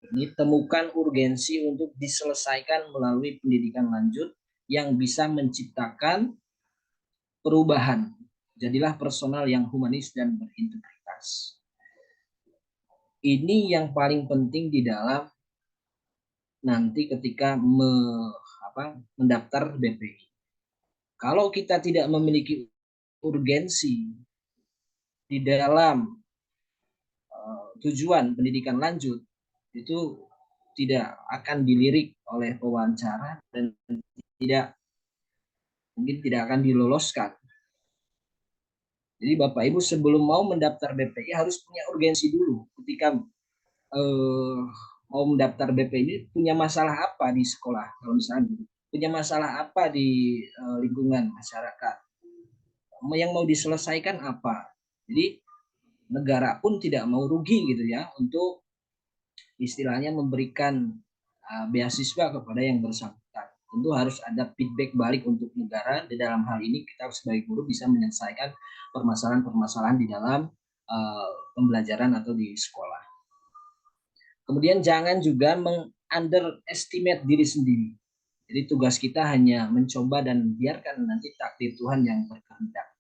Ini temukan urgensi untuk diselesaikan melalui pendidikan lanjut yang bisa menciptakan perubahan. Jadilah personal yang humanis dan berintegritas. Ini yang paling penting di dalam nanti ketika mendaftar BPI. Kalau kita tidak memiliki urgensi di dalam tujuan pendidikan lanjut, itu tidak akan dilirik oleh pewawancara dan mungkin tidak akan diloloskan. Jadi Bapak Ibu sebelum mau mendaftar BPI harus punya urgensi dulu. Ketika mau mendaftar BPI ini punya masalah apa di sekolah, kalau misalnya punya masalah apa di lingkungan masyarakat, yang mau diselesaikan apa. Jadi negara pun tidak mau rugi gitu ya untuk istilahnya memberikan beasiswa kepada yang bersangkutan. Tentu harus ada feedback balik untuk negara. Di dalam hal ini kita sebagai guru bisa menyelesaikan permasalahan-permasalahan di dalam pembelajaran atau di sekolah. Kemudian jangan juga meng-underestimate diri sendiri. Jadi tugas kita hanya mencoba dan biarkan nanti takdir Tuhan yang berkehendak.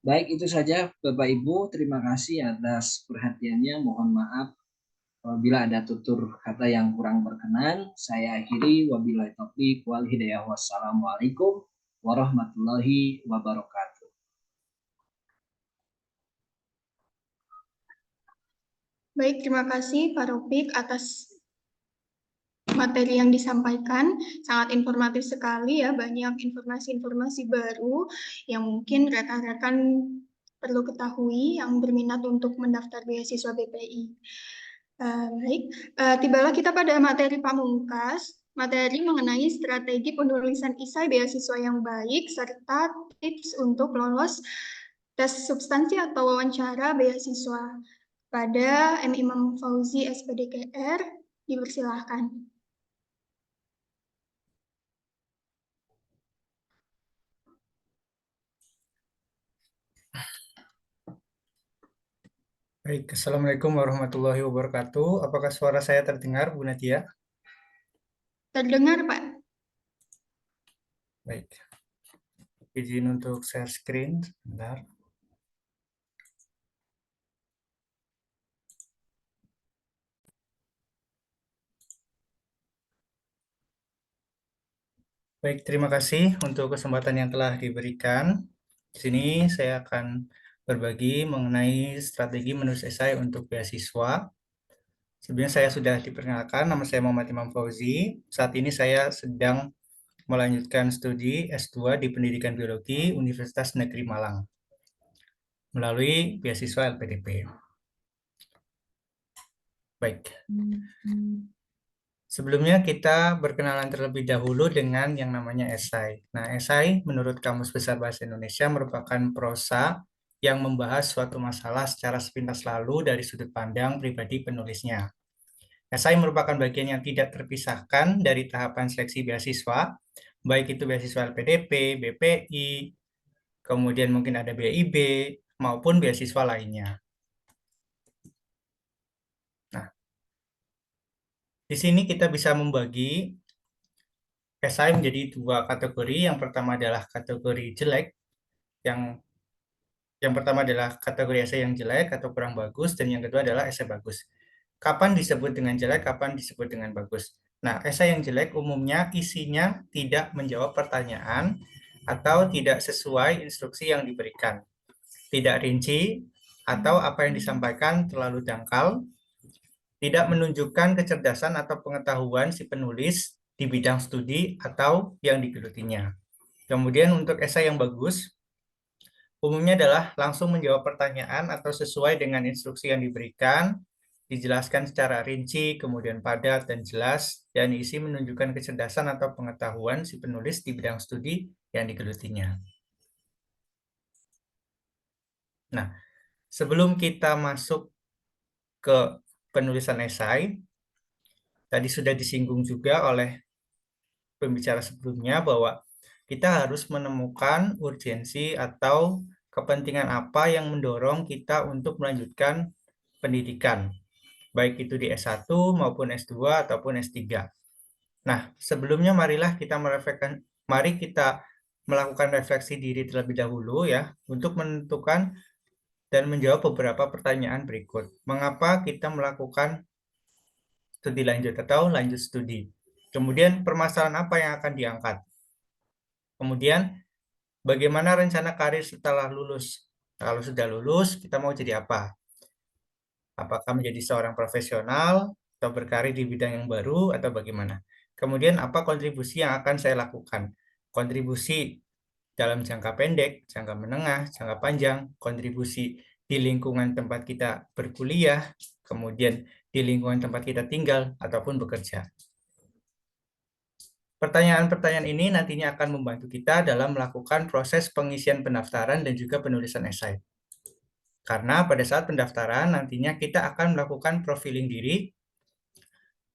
Baik, itu saja Bapak Ibu. Terima kasih atas perhatiannya. Mohon maaf apabila ada tutur kata yang kurang berkenan. Saya akhiri. Wabillahi taufiq wal hidayah. Wassalamualaikum warahmatullahi wabarakatuh. Baik, terima kasih Pak Rofik atas materi yang disampaikan. Sangat informatif sekali ya, banyak informasi-informasi baru yang mungkin rekan-rekan perlu ketahui yang berminat untuk mendaftar beasiswa BPI. Baik, tibalah kita pada materi pamungkas, materi mengenai strategi penulisan esai beasiswa yang baik serta tips untuk lolos tes substansi atau wawancara beasiswa. Pada M. Imam Fauzi SPDKR, dipersilahkan. Baik, Assalamualaikum warahmatullahi wabarakatuh. Apakah suara saya terdengar, Bu Nadia? Terdengar, Pak. Baik. Izin untuk share screen, sebentar. Baik, terima kasih untuk kesempatan yang telah diberikan. Di sini saya akan berbagi mengenai strategi menulis esai untuk beasiswa. Sebelumnya saya sudah diperkenalkan, nama saya Muhammad Imam Fauzi. Saat ini saya sedang melanjutkan studi S2 di Pendidikan Biologi Universitas Negeri Malang melalui beasiswa LPDP. Baik. Sebelumnya kita berkenalan terlebih dahulu dengan yang namanya esai. Nah, esai menurut Kamus Besar Bahasa Indonesia merupakan prosa yang membahas suatu masalah secara sepintas lalu dari sudut pandang pribadi penulisnya. Esai merupakan bagian yang tidak terpisahkan dari tahapan seleksi beasiswa, baik itu beasiswa LPDP, BPI, kemudian mungkin ada BIB, maupun beasiswa lainnya. Nah, di sini kita bisa membagi esai menjadi dua kategori. Yang pertama adalah kategori jelek, yang pertama adalah kategori esai yang jelek atau kurang bagus, dan yang kedua adalah esai bagus. Kapan disebut dengan jelek, kapan disebut dengan bagus? Nah, esai yang jelek umumnya isinya tidak menjawab pertanyaan atau tidak sesuai instruksi yang diberikan. Tidak rinci, atau apa yang disampaikan terlalu dangkal, tidak menunjukkan kecerdasan atau pengetahuan si penulis di bidang studi atau yang digelutinya. Kemudian untuk esai yang bagus, umumnya adalah langsung menjawab pertanyaan atau sesuai dengan instruksi yang diberikan, dijelaskan secara rinci, kemudian padat dan jelas, dan isi menunjukkan kecerdasan atau pengetahuan si penulis di bidang studi yang digelutinya. Nah, sebelum kita masuk ke penulisan esai, tadi sudah disinggung juga oleh pembicara sebelumnya bahwa kita harus menemukan urgensi atau kepentingan apa yang mendorong kita untuk melanjutkan pendidikan, baik itu di S1 maupun S2 ataupun S3. Nah, sebelumnya mari kita melakukan refleksi diri terlebih dahulu ya, untuk menentukan dan menjawab beberapa pertanyaan berikut. Mengapa kita melakukan studi lanjut atau lanjut studi? Kemudian permasalahan apa yang akan diangkat? Kemudian bagaimana rencana karir setelah lulus? Kalau sudah lulus, kita mau jadi apa? Apakah menjadi seorang profesional atau berkarir di bidang yang baru atau bagaimana? Kemudian apa kontribusi yang akan saya lakukan? Kontribusi dalam jangka pendek, jangka menengah, jangka panjang, kontribusi di lingkungan tempat kita berkuliah, kemudian di lingkungan tempat kita tinggal ataupun bekerja. Pertanyaan-pertanyaan ini nantinya akan membantu kita dalam melakukan proses pengisian pendaftaran dan juga penulisan esai. Karena pada saat pendaftaran nantinya kita akan melakukan profiling diri,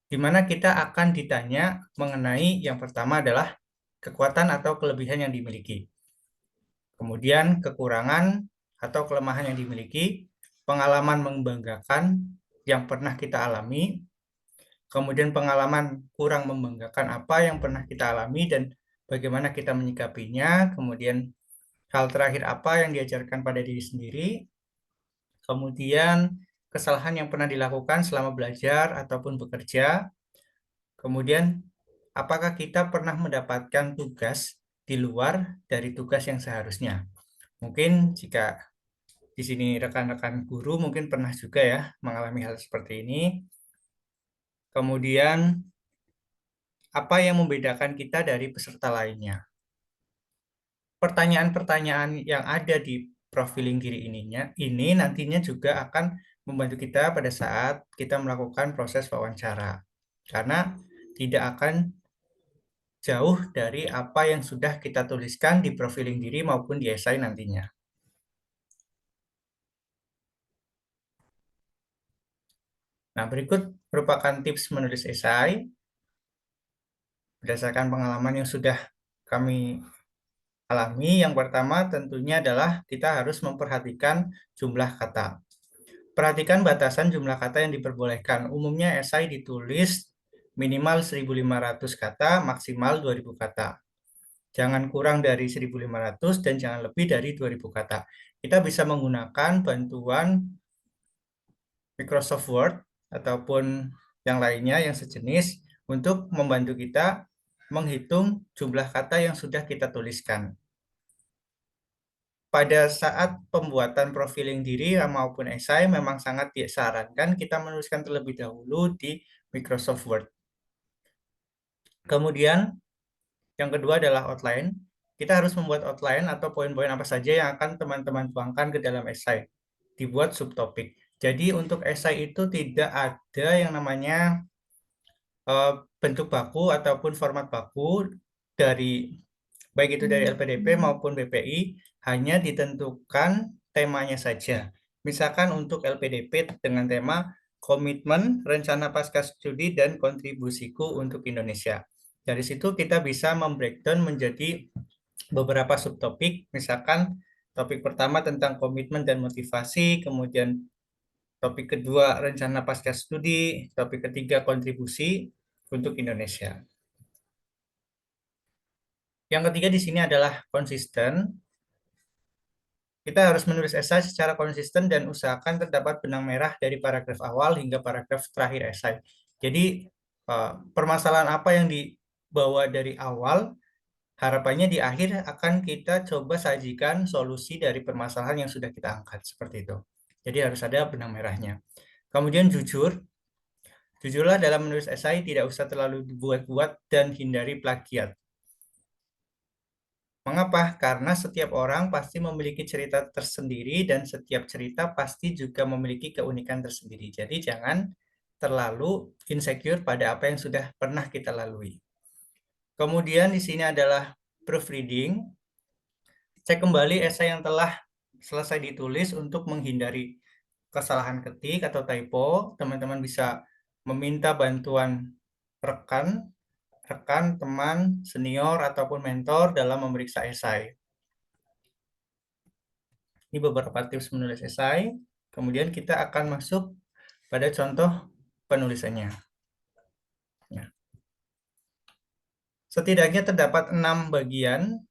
di mana kita akan ditanya mengenai yang pertama adalah kekuatan atau kelebihan yang dimiliki. Kemudian kekurangan atau kelemahan yang dimiliki, pengalaman membanggakan yang pernah kita alami, kemudian pengalaman kurang membanggakan apa yang pernah kita alami dan bagaimana kita menyikapinya, kemudian hal terakhir apa yang diajarkan pada diri sendiri, kemudian kesalahan yang pernah dilakukan selama belajar ataupun bekerja, kemudian apakah kita pernah mendapatkan tugas di luar dari tugas yang seharusnya. Mungkin jika di sini rekan-rekan guru mungkin pernah juga ya mengalami hal seperti ini. Kemudian apa yang membedakan kita dari peserta lainnya? Pertanyaan-pertanyaan yang ada di profiling diri ini nantinya juga akan membantu kita pada saat kita melakukan proses wawancara. Karena tidak akan jauh dari apa yang sudah kita tuliskan di profiling diri maupun di esai nantinya. Nah, berikut merupakan tips menulis esai berdasarkan pengalaman yang sudah kami alami. Yang pertama tentunya adalah kita harus memperhatikan jumlah kata. Perhatikan batasan jumlah kata yang diperbolehkan. Umumnya esai ditulis minimal 1.500 kata, maksimal 2.000 kata. Jangan kurang dari 1.500 dan jangan lebih dari 2.000 kata. Kita bisa menggunakan bantuan Microsoft Word ataupun yang lainnya yang sejenis untuk membantu kita menghitung jumlah kata yang sudah kita tuliskan. Pada saat pembuatan profiling diri maupun esai memang sangat disarankan kita menuliskan terlebih dahulu di Microsoft Word. Kemudian yang kedua adalah outline. Kita harus membuat outline atau poin-poin apa saja yang akan teman-teman tuangkan ke dalam esai. Dibuat subtopik. Jadi untuk esai itu tidak ada yang namanya bentuk baku ataupun format baku dari baik itu dari LPDP maupun BPI, hanya ditentukan temanya saja. Misalkan untuk LPDP dengan tema komitmen, rencana pasca studi, dan kontribusiku untuk Indonesia. Dari situ kita bisa membreakdown menjadi beberapa subtopik, misalkan topik pertama tentang komitmen dan motivasi, kemudian topik kedua rencana pasca studi, topik ketiga kontribusi untuk Indonesia. Yang ketiga di sini adalah konsisten. Kita harus menulis esai secara konsisten dan usahakan terdapat benang merah dari paragraf awal hingga paragraf terakhir esai. Jadi permasalahan apa yang dibawa dari awal, harapannya di akhir akan kita coba sajikan solusi dari permasalahan yang sudah kita angkat, seperti itu. Jadi harus ada benang merahnya. Kemudian jujur. Jujurlah dalam menulis esai, tidak usah terlalu dibuat-buat dan hindari plagiat. Mengapa? Karena setiap orang pasti memiliki cerita tersendiri dan setiap cerita pasti juga memiliki keunikan tersendiri. Jadi jangan terlalu insecure pada apa yang sudah pernah kita lalui. Kemudian di sini adalah proofreading. Cek kembali esai yang telah selesai ditulis untuk menghindari kesalahan ketik atau typo. Teman-teman bisa meminta bantuan rekan, teman, senior, ataupun mentor dalam memeriksa esai. Ini beberapa tips menulis esai. Kemudian kita akan masuk pada contoh penulisannya. Ya. Setidaknya terdapat 6 bagian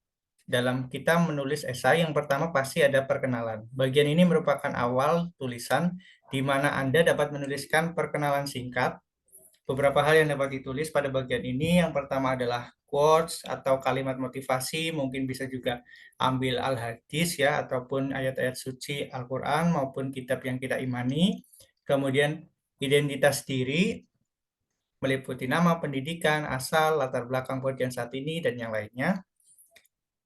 dalam kita menulis esai. Yang pertama pasti ada perkenalan. Bagian ini merupakan awal tulisan di mana Anda dapat menuliskan perkenalan singkat. Beberapa hal yang dapat ditulis pada bagian ini, yang pertama adalah quotes atau kalimat motivasi, mungkin bisa juga ambil al-hadis ya, ataupun ayat-ayat suci Al-Quran maupun kitab yang kita imani. Kemudian identitas diri, meliputi nama, pendidikan, asal, latar belakang pekerjaan saat ini, dan yang lainnya.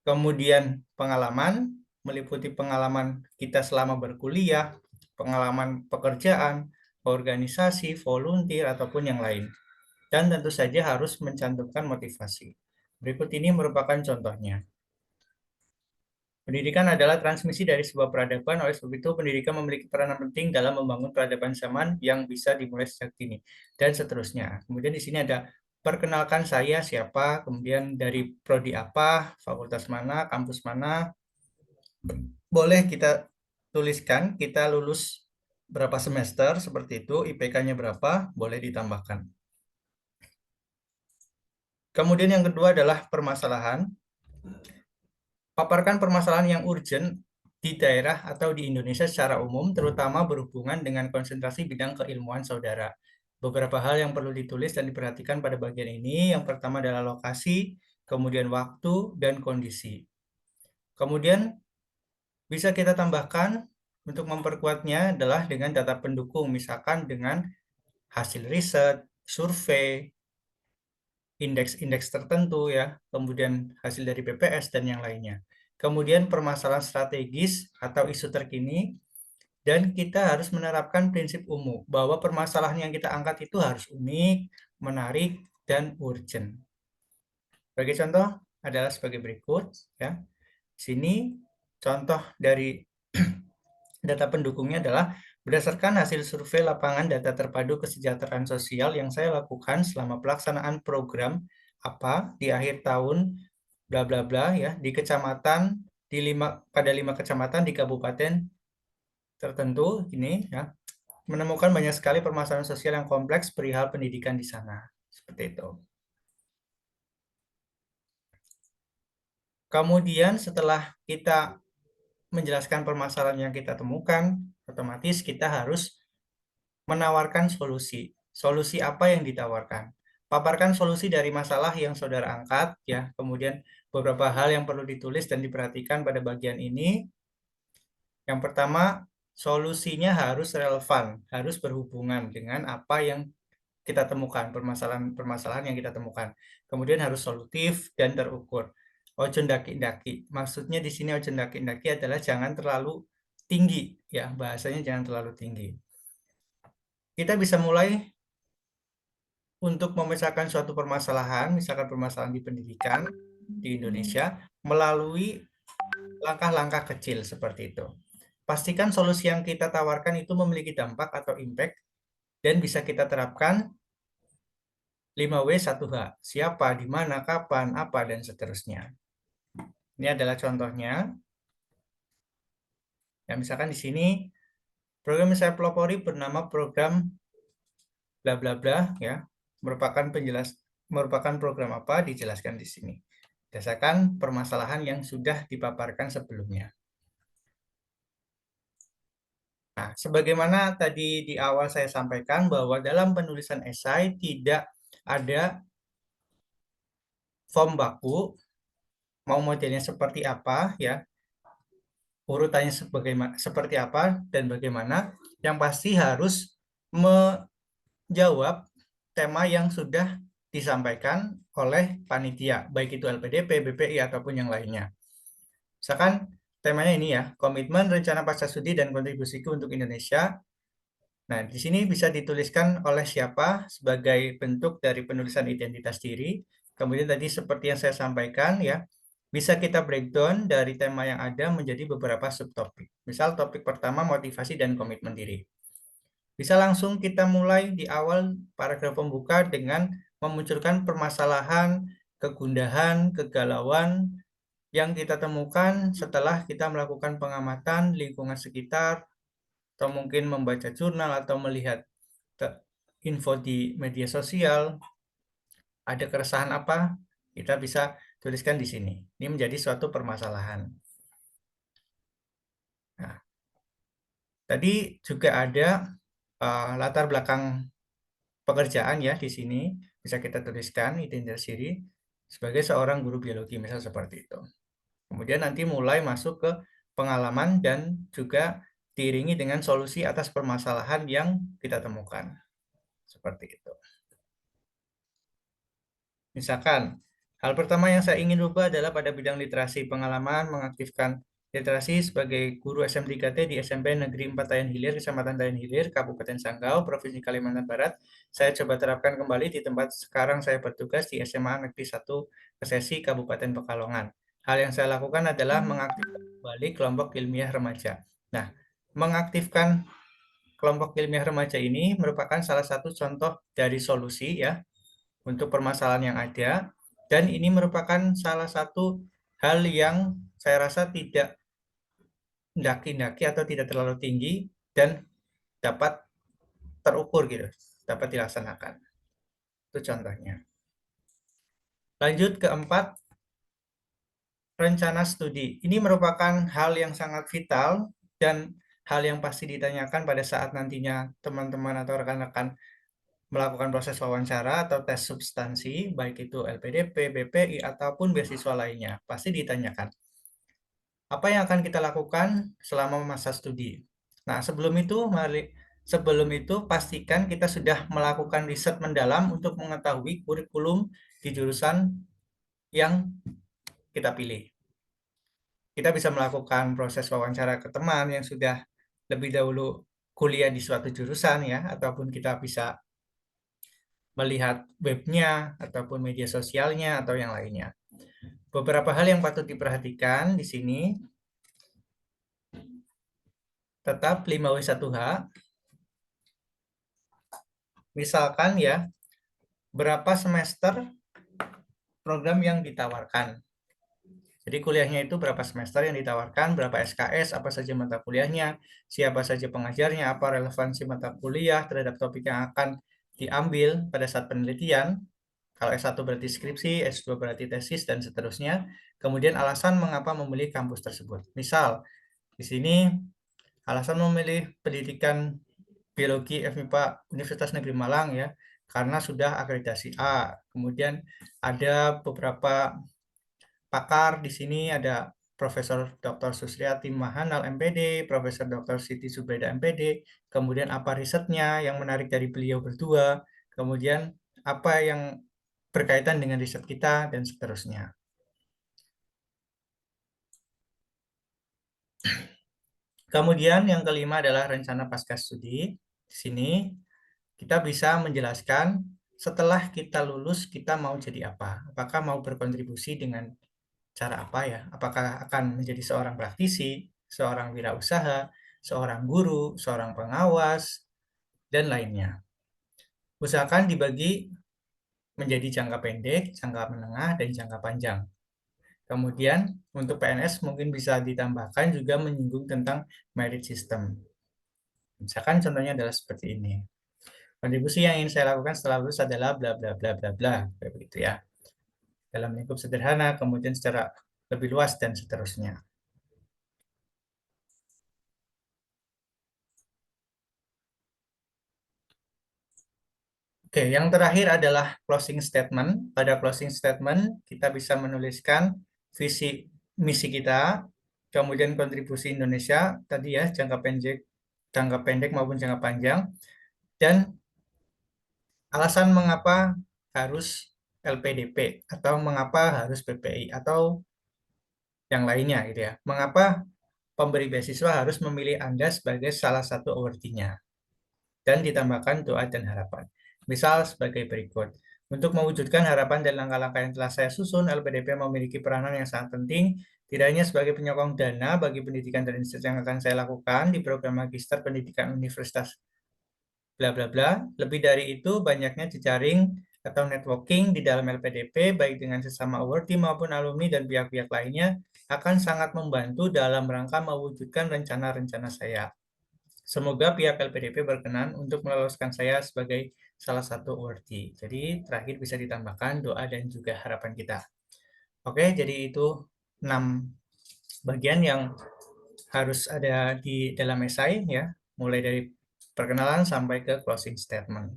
Kemudian pengalaman, meliputi pengalaman kita selama berkuliah, pengalaman pekerjaan, organisasi, volunteer, ataupun yang lain. Dan tentu saja harus mencantumkan motivasi. Berikut ini merupakan contohnya. Pendidikan adalah transmisi dari sebuah peradaban, oleh sebab itu pendidikan memiliki peranan penting dalam membangun peradaban zaman yang bisa dimulai sejak dini, dan seterusnya. Kemudian di sini ada perkenalkan saya siapa, kemudian dari prodi apa, fakultas mana, kampus mana. Boleh kita tuliskan, kita lulus berapa semester, seperti itu, IPK-nya berapa, boleh ditambahkan. Kemudian yang kedua adalah permasalahan. Paparkan permasalahan yang urgent di daerah atau di Indonesia secara umum, terutama berhubungan dengan konsentrasi bidang keilmuan saudara. Beberapa hal yang perlu ditulis dan diperhatikan pada bagian ini, yang pertama adalah lokasi, kemudian waktu, dan kondisi. Kemudian bisa kita tambahkan untuk memperkuatnya adalah dengan data pendukung, misalkan dengan hasil riset, survei, indeks-indeks tertentu ya, kemudian hasil dari BPS dan yang lainnya. Kemudian permasalahan strategis atau isu terkini, dan kita harus menerapkan prinsip umum bahwa permasalahan yang kita angkat itu harus unik, menarik, dan urgent. Sebagai contoh adalah sebagai berikut ya. Sini contoh dari data pendukungnya adalah berdasarkan hasil survei lapangan data terpadu kesejahteraan sosial yang saya lakukan selama pelaksanaan program apa di akhir tahun bla bla bla ya di kecamatan pada 5 kecamatan di kabupaten tertentu ini ya, menemukan banyak sekali permasalahan sosial yang kompleks perihal pendidikan di sana. Seperti itu. Kemudian setelah kita menjelaskan permasalahan yang kita temukan, otomatis kita harus menawarkan solusi. Solusi apa yang ditawarkan? paparkan solusi dari masalah yang saudara angkat ya. Kemudian beberapa hal yang perlu ditulis dan diperhatikan pada bagian ini. Yang pertama, solusinya harus relevan, harus berhubungan dengan apa yang kita temukan, permasalahan yang kita temukan. Kemudian harus solutif dan terukur. Ojo ndaki-ndaki. Maksudnya di sini ojo ndaki-ndaki adalah jangan terlalu tinggi ya, bahasanya jangan terlalu tinggi. Kita bisa mulai untuk memecahkan suatu permasalahan, misalkan permasalahan di pendidikan di Indonesia, melalui langkah-langkah kecil seperti itu. Pastikan solusi yang kita tawarkan itu memiliki dampak atau impact dan bisa kita terapkan 5W 1H. Siapa, di mana, kapan, apa, dan seterusnya. Ini adalah contohnya. Ya, misalkan di sini program yang saya pelopori bernama program bla bla bla ya. Merupakan program apa dijelaskan di sini. Berdasarkan permasalahan yang sudah dipaparkan sebelumnya. Nah, sebagaimana tadi di awal saya sampaikan bahwa dalam penulisan esai tidak ada form baku, mau modelnya seperti apa ya, urutannya seperti apa dan bagaimana, yang pasti harus menjawab tema yang sudah disampaikan oleh panitia, baik itu LPDP, BPI, ataupun yang lainnya. Misalkan temanya ini ya, komitmen rencana pasca studi dan kontribusiku untuk Indonesia. Nah, di sini bisa dituliskan oleh siapa sebagai bentuk dari penulisan identitas diri. Kemudian tadi seperti yang saya sampaikan ya, bisa kita breakdown dari tema yang ada menjadi beberapa subtopik. Misal topik pertama motivasi dan komitmen diri. Bisa langsung kita mulai di awal paragraf pembuka dengan memunculkan permasalahan, kegundahan, kegalauan yang kita temukan setelah kita melakukan pengamatan lingkungan sekitar, atau mungkin membaca jurnal atau melihat info di media sosial, ada keresahan apa, kita bisa tuliskan di sini. Ini menjadi suatu permasalahan. Nah, tadi juga ada latar belakang pekerjaan ya di sini, bisa kita tuliskan identitas diri sebagai seorang guru biologi, misal seperti itu. Kemudian nanti mulai masuk ke pengalaman dan juga diiringi dengan solusi atas permasalahan yang kita temukan. Seperti itu. Misalkan, hal pertama yang saya ingin ubah adalah pada bidang literasi, pengalaman mengaktifkan literasi sebagai guru SM3T di SMP Negeri 4 Tayan Hilir, Kecamatan Tayan Hilir, Kabupaten Sanggau, Provinsi Kalimantan Barat. Saya coba terapkan kembali di tempat sekarang saya bertugas di SMA Negeri 1 Kesesi, Kabupaten Pekalongan. Hal yang saya lakukan adalah mengaktifkan kembali kelompok ilmiah remaja. Nah, mengaktifkan kelompok ilmiah remaja ini merupakan salah satu contoh dari solusi ya untuk permasalahan yang ada, dan ini merupakan salah satu hal yang saya rasa tidak ndaki-ndaki atau tidak terlalu tinggi dan dapat terukur gitu, dapat dilaksanakan. Itu contohnya. Lanjut keempat, rencana studi. Ini merupakan hal yang sangat vital dan hal yang pasti ditanyakan pada saat nantinya teman-teman atau rekan-rekan melakukan proses wawancara atau tes substansi, baik itu LPDP, BPI, ataupun beasiswa lainnya. Pasti ditanyakan, apa yang akan kita lakukan selama masa studi? Nah, sebelum itu pastikan kita sudah melakukan riset mendalam untuk mengetahui kurikulum di jurusan yang kita pilih. Kita bisa melakukan proses wawancara ke teman yang sudah lebih dahulu kuliah di suatu jurusan ya, ataupun kita bisa melihat webnya ataupun media sosialnya atau yang lainnya. Beberapa hal yang patut diperhatikan di sini. Tetap 5W1H. Misalkan ya, berapa semester program yang ditawarkan. Jadi kuliahnya itu berapa semester yang ditawarkan, berapa SKS, apa saja mata kuliahnya, siapa saja pengajarnya, apa relevansi mata kuliah terhadap topik yang akan diambil pada saat penelitian. Kalau S1 berarti skripsi, S2 berarti tesis, dan seterusnya. Kemudian alasan mengapa memilih kampus tersebut. Misal, di sini alasan memilih pendidikan biologi FMIPA Universitas Negeri Malang ya, karena sudah akreditasi A. Kemudian ada beberapa pakar di sini, ada Profesor Dr. Susriati Mahanal MPD, Profesor Dr. Siti Subreda MPD, kemudian apa risetnya yang menarik dari beliau berdua, kemudian apa yang berkaitan dengan riset kita, dan seterusnya. Kemudian yang kelima adalah rencana pasca studi. Di sini kita bisa menjelaskan setelah kita lulus kita mau jadi apa. Apakah mau berkontribusi dengan cara apa ya? Apakah akan menjadi seorang praktisi, seorang wirausaha, seorang guru, seorang pengawas, dan lainnya. Usahakan dibagi menjadi jangka pendek, jangka menengah, dan jangka panjang. Kemudian untuk PNS mungkin bisa ditambahkan juga menyinggung tentang merit system. Misalkan contohnya adalah seperti ini. Kontribusi yang ingin saya lakukan setelah lulus adalah bla bla bla bla bla, begitu ya. Dalam lingkup sederhana, kemudian secara lebih luas dan seterusnya. Oke, yang terakhir adalah closing statement. Pada closing statement, kita bisa menuliskan visi misi kita, kemudian kontribusi Indonesia, tadi ya, jangka pendek maupun jangka panjang, dan alasan mengapa harus LPDP, atau mengapa harus PPI, atau yang lainnya gitu ya. Mengapa pemberi beasiswa harus memilih Anda sebagai salah satu awardee-nya. Dan ditambahkan doa dan harapan. Misal sebagai berikut. Untuk mewujudkan harapan dan langkah-langkah yang telah saya susun, LPDP memiliki peranan yang sangat penting, tidak hanya sebagai penyokong dana bagi pendidikan dan riset yang akan saya lakukan di program Magister Pendidikan Universitas bla bla bla. Lebih dari itu, banyaknya jejaring atau networking di dalam LPDP, baik dengan sesama awardee maupun alumni dan pihak-pihak lainnya, akan sangat membantu dalam rangka mewujudkan rencana-rencana saya. Semoga pihak LPDP berkenan untuk meloloskan saya sebagai salah satu awardee. Jadi terakhir bisa ditambahkan doa dan juga harapan kita. Oke, jadi itu 6 bagian yang harus ada di dalam esai ya, mulai dari perkenalan sampai ke closing statement.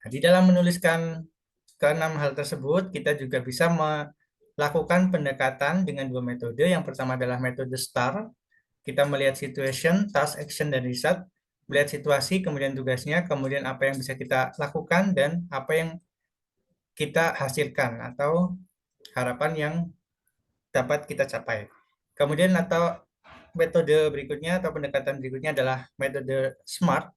Nah, di dalam menuliskan ke-6 hal tersebut, kita juga bisa melakukan pendekatan dengan 2 metode. Yang pertama adalah metode STAR. Kita melihat situation, task, action, dan riset. Melihat situasi, kemudian tugasnya, kemudian apa yang bisa kita lakukan, dan apa yang kita hasilkan atau harapan yang dapat kita capai. Kemudian atau metode berikutnya atau pendekatan berikutnya adalah metode SMART,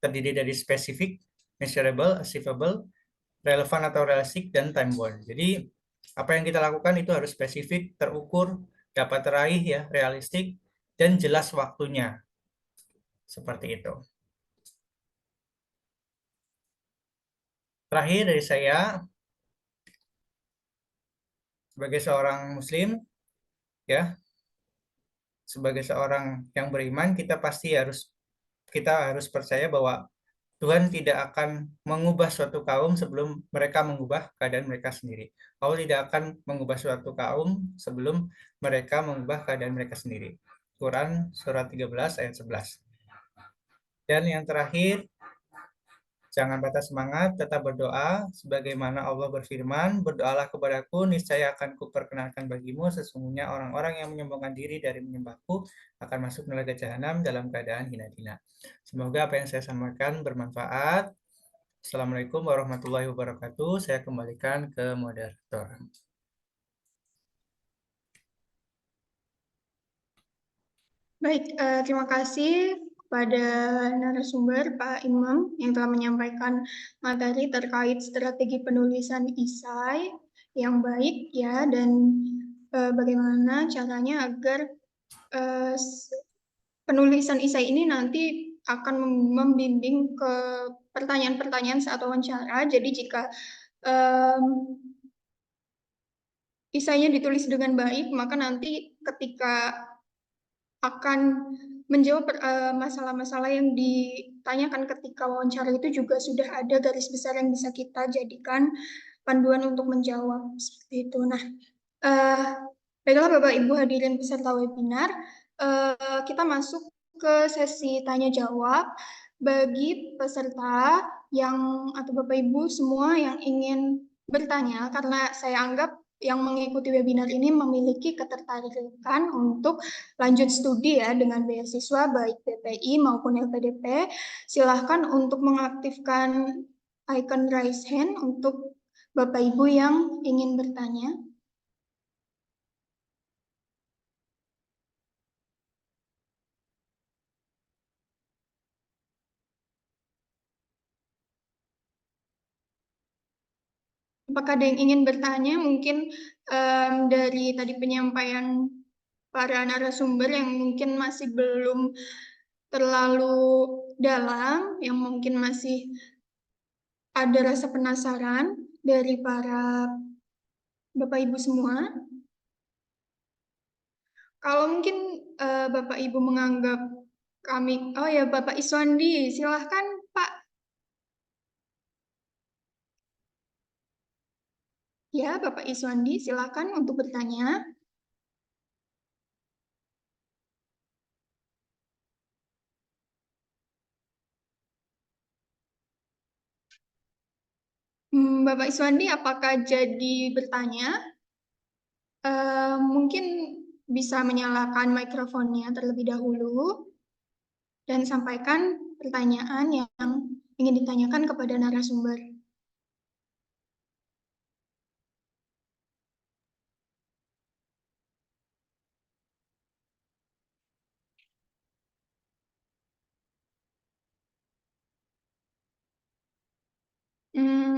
terdiri dari spesifik, measurable, achievable, relevan atau realistic, dan time bound. Jadi apa yang kita lakukan itu harus spesifik, terukur, dapat teraih ya, realistik, dan jelas waktunya. Seperti itu. Terakhir dari saya, sebagai seorang muslim, ya, sebagai seorang yang beriman, kita harus percaya bahwa Tuhan tidak akan mengubah suatu kaum sebelum mereka mengubah keadaan mereka sendiri. Allah tidak akan mengubah suatu kaum sebelum mereka mengubah keadaan mereka sendiri. Quran surat 13 ayat 11. Dan yang terakhir, jangan patah semangat, tetap berdoa. Sebagaimana Allah berfirman, berdoalah kepadaku, niscaya akan kuperkenalkan bagimu, sesungguhnya orang-orang yang menyombongkan diri dari menyembahku akan masuk neraka jahanam dalam keadaan hina-hina. Semoga apa yang saya sampaikan bermanfaat. Assalamualaikum warahmatullahi wabarakatuh. Saya kembalikan ke moderator. Baik, terima kasih kepada narasumber Pak Imam yang telah menyampaikan materi terkait strategi penulisan esai yang baik ya, dan bagaimana caranya agar penulisan esai ini nanti akan membimbing ke pertanyaan-pertanyaan saat wawancara. Jadi jika esainya ditulis dengan baik, maka nanti ketika akan menjawab masalah-masalah yang ditanyakan ketika wawancara itu juga sudah ada garis besar yang bisa kita jadikan panduan untuk menjawab seperti itu. Nah, baiklah Bapak Ibu hadirin peserta webinar, kita masuk ke sesi tanya jawab. bagi peserta yang atau Bapak Ibu semua yang ingin bertanya, karena saya anggap yang mengikuti webinar ini memiliki ketertarikan untuk lanjut studi ya dengan beasiswa baik BPI maupun LPDP, silahkan untuk mengaktifkan icon raise hand untuk Bapak Ibu yang ingin bertanya. Apakah ada yang ingin bertanya? Mungkin dari tadi penyampaian para narasumber yang mungkin masih belum terlalu dalam, yang mungkin masih ada rasa penasaran dari para Bapak Ibu semua. Kalau mungkin Bapak Ibu menganggap kami, oh ya Bapak Iswandi, silahkan Pak. Ya, Bapak Iswandi, silakan untuk bertanya. Bapak Iswandi, apakah jadi bertanya? Mungkin bisa menyalakan mikrofonnya terlebih dahulu dan sampaikan pertanyaan yang ingin ditanyakan kepada narasumber.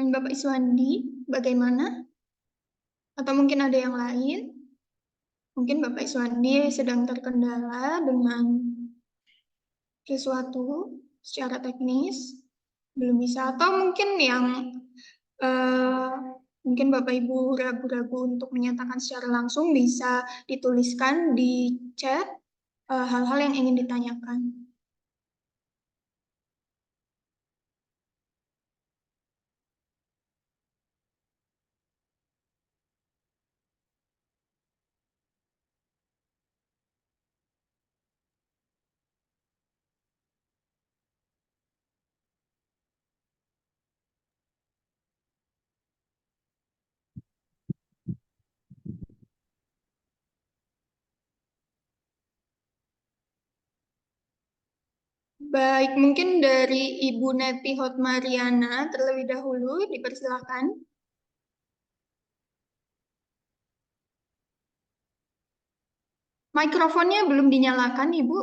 Bapak Iswandi, bagaimana? Atau mungkin ada yang lain? Mungkin Bapak Iswandi sedang terkendala dengan sesuatu secara teknis, belum bisa. Atau mungkin yang mungkin Bapak Ibu ragu-ragu untuk menyatakan secara langsung, bisa dituliskan di chat hal-hal yang ingin ditanyakan. Baik, mungkin dari Ibu Neti Hotmariana terlebih dahulu, dipersilakan. Mikrofonnya belum dinyalakan, Ibu.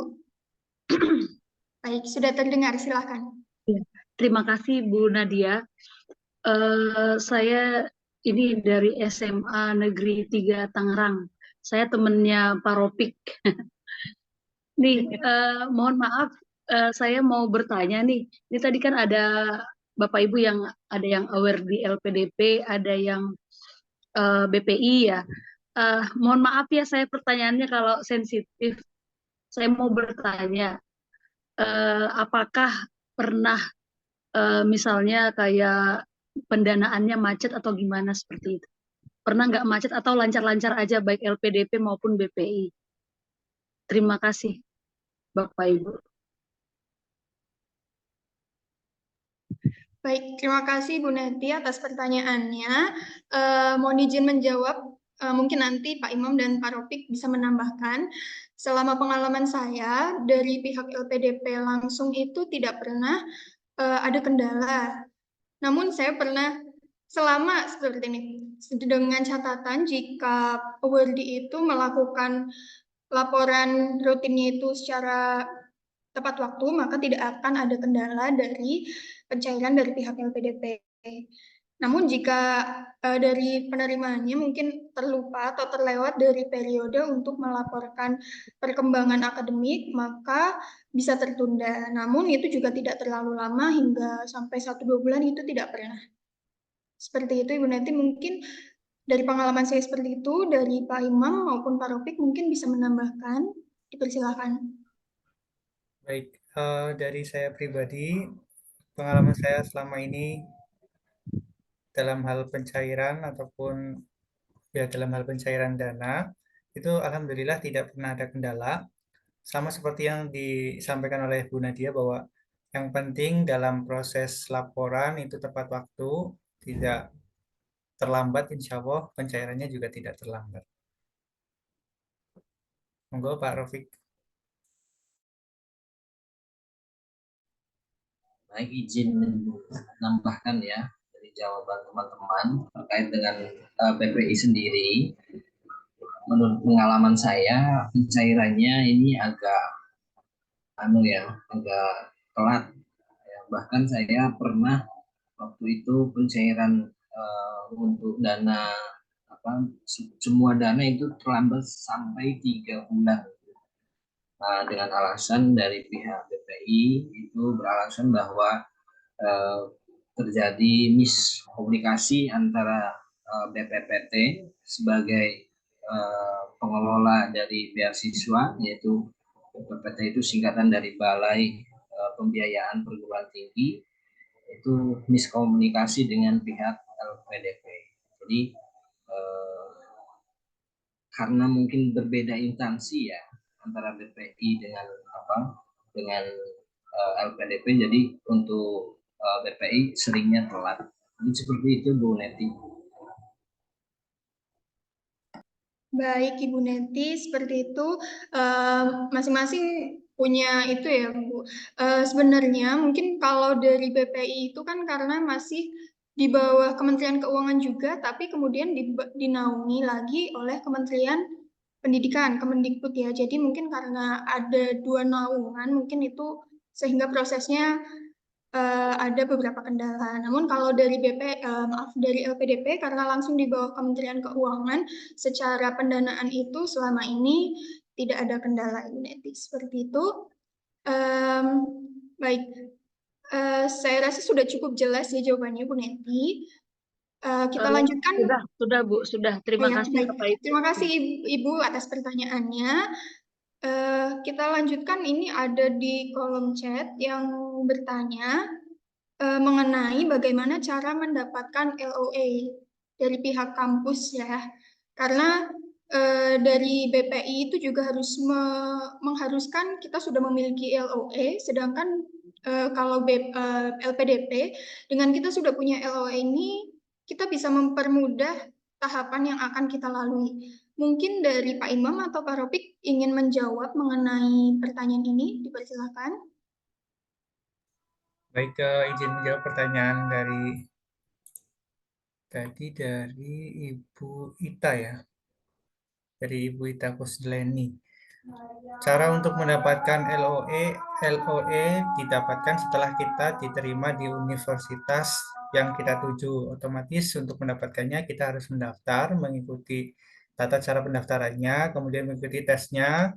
Baik, sudah terdengar, silakan. Terima kasih Bu Nadia. Saya ini dari SMA Negeri 3 Tangerang. Saya temennya Pak Ropik. Nih, mohon maaf, saya mau bertanya nih. Ini tadi kan ada Bapak Ibu yang ada yang aware di LPDP, ada yang BPI ya. Mohon maaf ya, saya pertanyaannya kalau sensitif. Saya mau bertanya, apakah pernah misalnya kayak pendanaannya macet atau gimana seperti itu? Pernah nggak macet atau lancar-lancar aja baik LPDP maupun BPI? Terima kasih, Bapak Ibu. Baik, terima kasih Bu Neti atas pertanyaannya. Mohon izin menjawab, mungkin nanti Pak Imam dan Pak Ropik bisa menambahkan. Selama pengalaman saya, dari pihak LPDP langsung itu tidak pernah ada kendala. Namun saya pernah selama seperti ini, dengan catatan jika awardee itu melakukan laporan rutinnya itu secara tepat waktu, maka tidak akan ada kendala dari pencairan dari pihak LPDP. Namun jika dari penerimaannya mungkin terlupa atau terlewat dari periode untuk melaporkan perkembangan akademik, maka bisa tertunda. Namun itu juga tidak terlalu lama, hingga sampai 1-2 bulan itu tidak pernah. Seperti itu Ibu Neti, mungkin dari pengalaman saya seperti itu, dari Pak Imam maupun Pak Ropik mungkin bisa menambahkan. Dipersilakan. Baik, dari saya pribadi, pengalaman saya selama ini dalam hal pencairan ataupun ya dalam hal pencairan dana, itu alhamdulillah tidak pernah ada kendala. Sama seperti yang disampaikan oleh Bu Nadia bahwa Yang penting dalam proses laporan itu tepat waktu, tidak terlambat, insya Allah pencairannya juga tidak terlambat. Monggo Pak Rafiq. Baik, izin menambahkan ya dari jawaban teman-teman terkait dengan BPI sendiri. Menurut pengalaman saya, pencairannya ini agak agak telat. Ya, bahkan saya pernah waktu itu pencairan untuk dana semua dana itu terlambat sampai 3 bulan. Dengan alasan dari pihak BPI itu beralasan bahwa terjadi miskomunikasi antara BPPT sebagai pengelola dari beasiswa, yaitu BPPT itu singkatan dari Balai Pembiayaan Perguruan Tinggi, itu miskomunikasi dengan pihak LPDP. Jadi karena mungkin berbeda instansi ya antara BPI dengan LPDP, jadi untuk BPI seringnya telat. Jadi seperti itu Bu Neti. Baik Ibu Neti, seperti itu masing-masing punya itu ya Bu. Sebenarnya mungkin kalau dari BPI itu kan karena masih di bawah Kementerian Keuangan juga, tapi kemudian dinaungi lagi oleh Kementerian Pendidikan, Kemendikbud ya. Jadi mungkin karena ada 2 naungan, mungkin itu sehingga prosesnya ada beberapa kendala. Namun kalau dari dari LPDP karena langsung di bawah Kementerian Keuangan, secara pendanaan itu selama ini tidak ada kendala, Ibu Neti. Seperti itu. Baik, saya rasa sudah cukup jelas ya jawabannya, Bu Neti. Kita lanjutkan. Sudah Bu, sudah. Terima kasih Baik. Bapak Ibu. Terima kasih Ibu atas pertanyaannya. Kita lanjutkan, ini ada di kolom chat yang bertanya mengenai bagaimana cara mendapatkan LOA dari pihak kampus ya. Karena dari BPI itu juga harus mengharuskan kita sudah memiliki LOA, sedangkan kalau LPDP dengan kita sudah punya LOA ini kita bisa mempermudah tahapan yang akan kita lalui. Mungkin dari Pak Imam atau Pak Ropik ingin menjawab mengenai pertanyaan ini, dipersilakan. Baik, izin menjawab pertanyaan dari Ibu Ita ya. Dari Ibu Ita Kusdleni. Cara untuk mendapatkan LOE didapatkan setelah kita diterima di universitas yang kita tuju. Otomatis untuk mendapatkannya kita harus mendaftar, mengikuti tata cara pendaftarannya, kemudian mengikuti tesnya.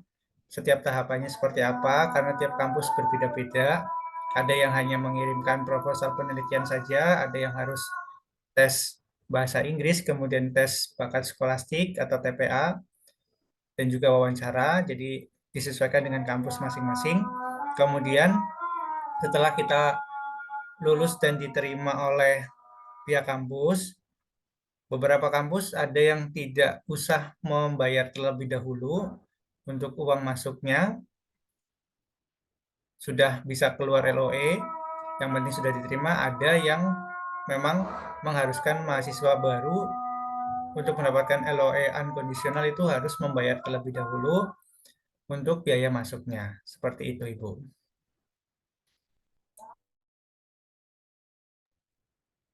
Setiap tahapannya seperti apa, karena tiap kampus berbeda-beda. Ada yang hanya mengirimkan proposal penelitian saja, ada yang harus tes bahasa Inggris, kemudian tes bakat skolastik atau TPA, dan juga wawancara. Jadi disesuaikan dengan kampus masing-masing. Kemudian setelah kita lulus dan diterima oleh pihak kampus, beberapa kampus ada yang tidak usah membayar terlebih dahulu untuk uang masuknya, sudah bisa keluar LOE, yang penting sudah diterima. Ada yang memang mengharuskan mahasiswa baru untuk mendapatkan LOE unconditional itu harus membayar terlebih dahulu untuk biaya masuknya. Seperti itu, Ibu.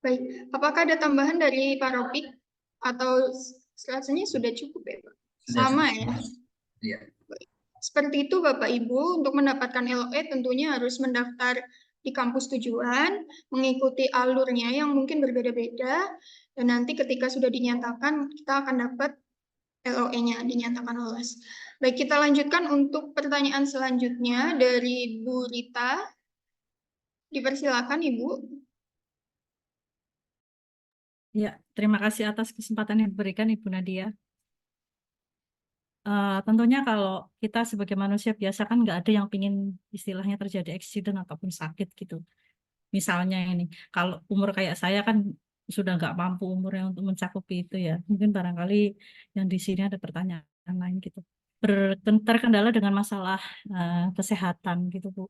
Baik, apakah ada tambahan dari Pak Ropik? Atau rasanya sudah cukup ya Pak? Sama ya? Iya. Seperti itu Bapak Ibu, untuk mendapatkan LOE tentunya harus mendaftar di kampus tujuan, mengikuti alurnya yang mungkin berbeda-beda, dan nanti ketika sudah dinyatakan, kita akan dapat LOE-nya, dinyatakan lolos. Baik, kita lanjutkan untuk pertanyaan selanjutnya dari Bu Rita. Dipersilakan Ibu. Ya, terima kasih atas kesempatan yang diberikan Ibu Nadia. Tentunya kalau kita sebagai manusia biasa kan nggak ada yang pingin istilahnya terjadi accident ataupun sakit gitu. Misalnya ini, kalau umur kayak saya kan sudah nggak mampu umurnya untuk mencakupi itu ya. Mungkin barangkali yang di sini ada pertanyaan lain gitu. Terkendala dengan masalah kesehatan gitu Bu.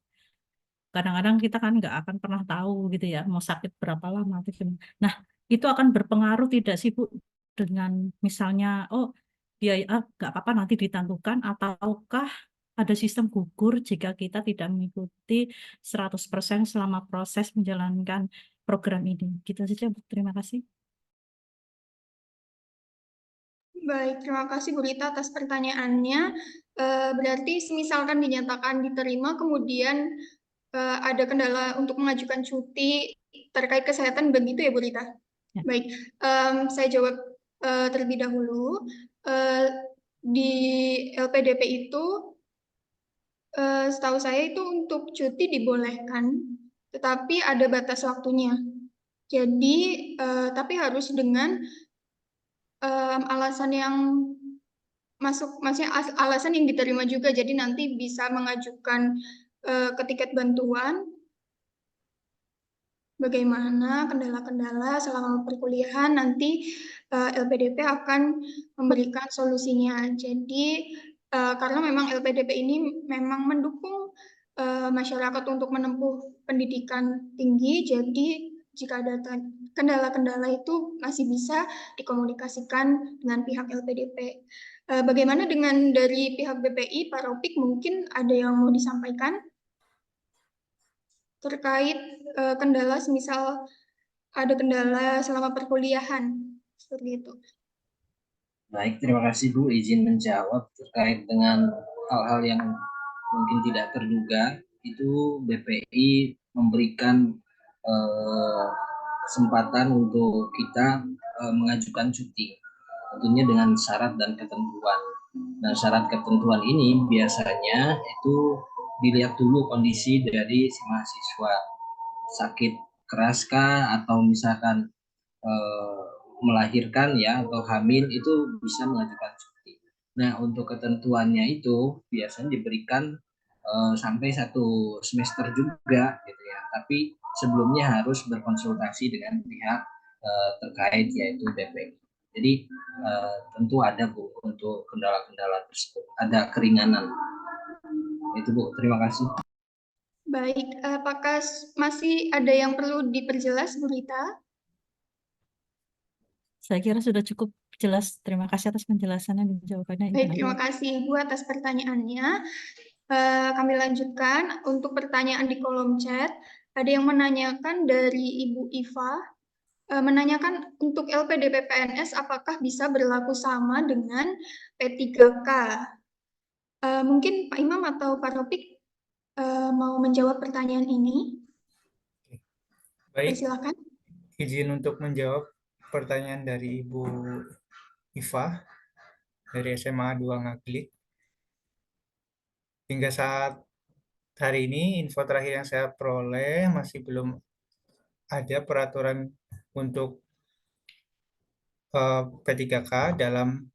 kadang-kadang kita kan nggak akan pernah tahu gitu ya mau sakit berapa lama atau gimana. Nah, itu akan berpengaruh tidak sih Bu dengan misalnya oh biaya nggak apa-apa nanti ditangguhkan, ataukah ada sistem gugur jika kita tidak mengikuti 100% selama proses menjalankan program ini. Gitu saja Bu. Terima kasih. Baik, terima kasih Bu Rita atas pertanyaannya. Berarti misalkan dinyatakan diterima, kemudian ada kendala untuk mengajukan cuti terkait kesehatan, begitu ya Bu Rita? Ya. Baik, saya jawab terlebih dahulu. Di LPDP itu, setahu saya itu untuk cuti dibolehkan, tetapi ada batas waktunya. Jadi, tapi harus dengan alasan yang maksudnya alasan yang diterima juga. Jadi nanti bisa mengajukan ke tiket bantuan bagaimana kendala-kendala selama perkuliahan, nanti LPDP akan memberikan solusinya. Jadi karena memang LPDP ini memang mendukung masyarakat untuk menempuh pendidikan tinggi, jadi jika ada kendala-kendala itu masih bisa dikomunikasikan dengan pihak LPDP. Bagaimana dengan dari pihak BPI, Pak Ropik, mungkin ada yang mau disampaikan terkait kendala, semisal ada kendala selama perkuliahan, seperti itu. Baik, terima kasih Bu, izin menjawab terkait dengan hal-hal yang mungkin tidak terduga. Itu BPI memberikan kesempatan untuk kita mengajukan cuti, tentunya dengan syarat dan ketentuan. Nah, syarat ketentuan ini biasanya itu dilihat dulu kondisi dari si mahasiswa, sakit keraskah atau misalkan melahirkan ya atau hamil, itu bisa mengajukan cuti. Nah, untuk ketentuannya itu biasanya diberikan sampai 1 semester juga gitu ya. Tapi sebelumnya harus berkonsultasi dengan pihak terkait yaitu BPI. Jadi tentu ada Bu untuk kendala-kendala tersebut, ada keringanan. Itu Bu, terima kasih. Baik, apakah masih ada yang perlu diperjelas, Bu Rita? Saya kira sudah cukup jelas. Terima kasih atas penjelasannya dan jawabannya. Baik, terima kasih Ibu atas pertanyaannya. Kami lanjutkan untuk pertanyaan di kolom chat. Ada yang menanyakan dari Ibu Iva, menanyakan untuk LPDP PNS apakah bisa berlaku sama dengan P3K? Mungkin Pak Imam atau Pak Ropik mau menjawab pertanyaan ini? Baik, Silakan. izin untuk menjawab pertanyaan dari Ibu Iva dari SMA 2 Ngaglik. Hingga saat hari ini, info terakhir yang saya peroleh masih belum ada peraturan untuk P3K dalam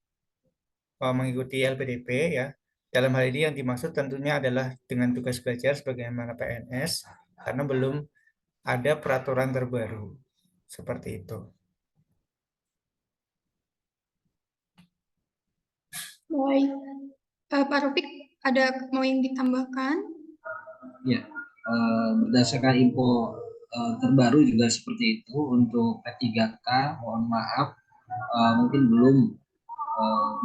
mengikuti LPDP ya. Dalam hal ini yang dimaksud tentunya adalah dengan tugas belajar sebagaimana PNS, karena belum ada peraturan terbaru. Seperti itu. Baik. Pak Ropik, ada mau yang ditambahkan? Ya, berdasarkan info terbaru juga seperti itu. Untuk P3K, mohon maaf, mungkin belum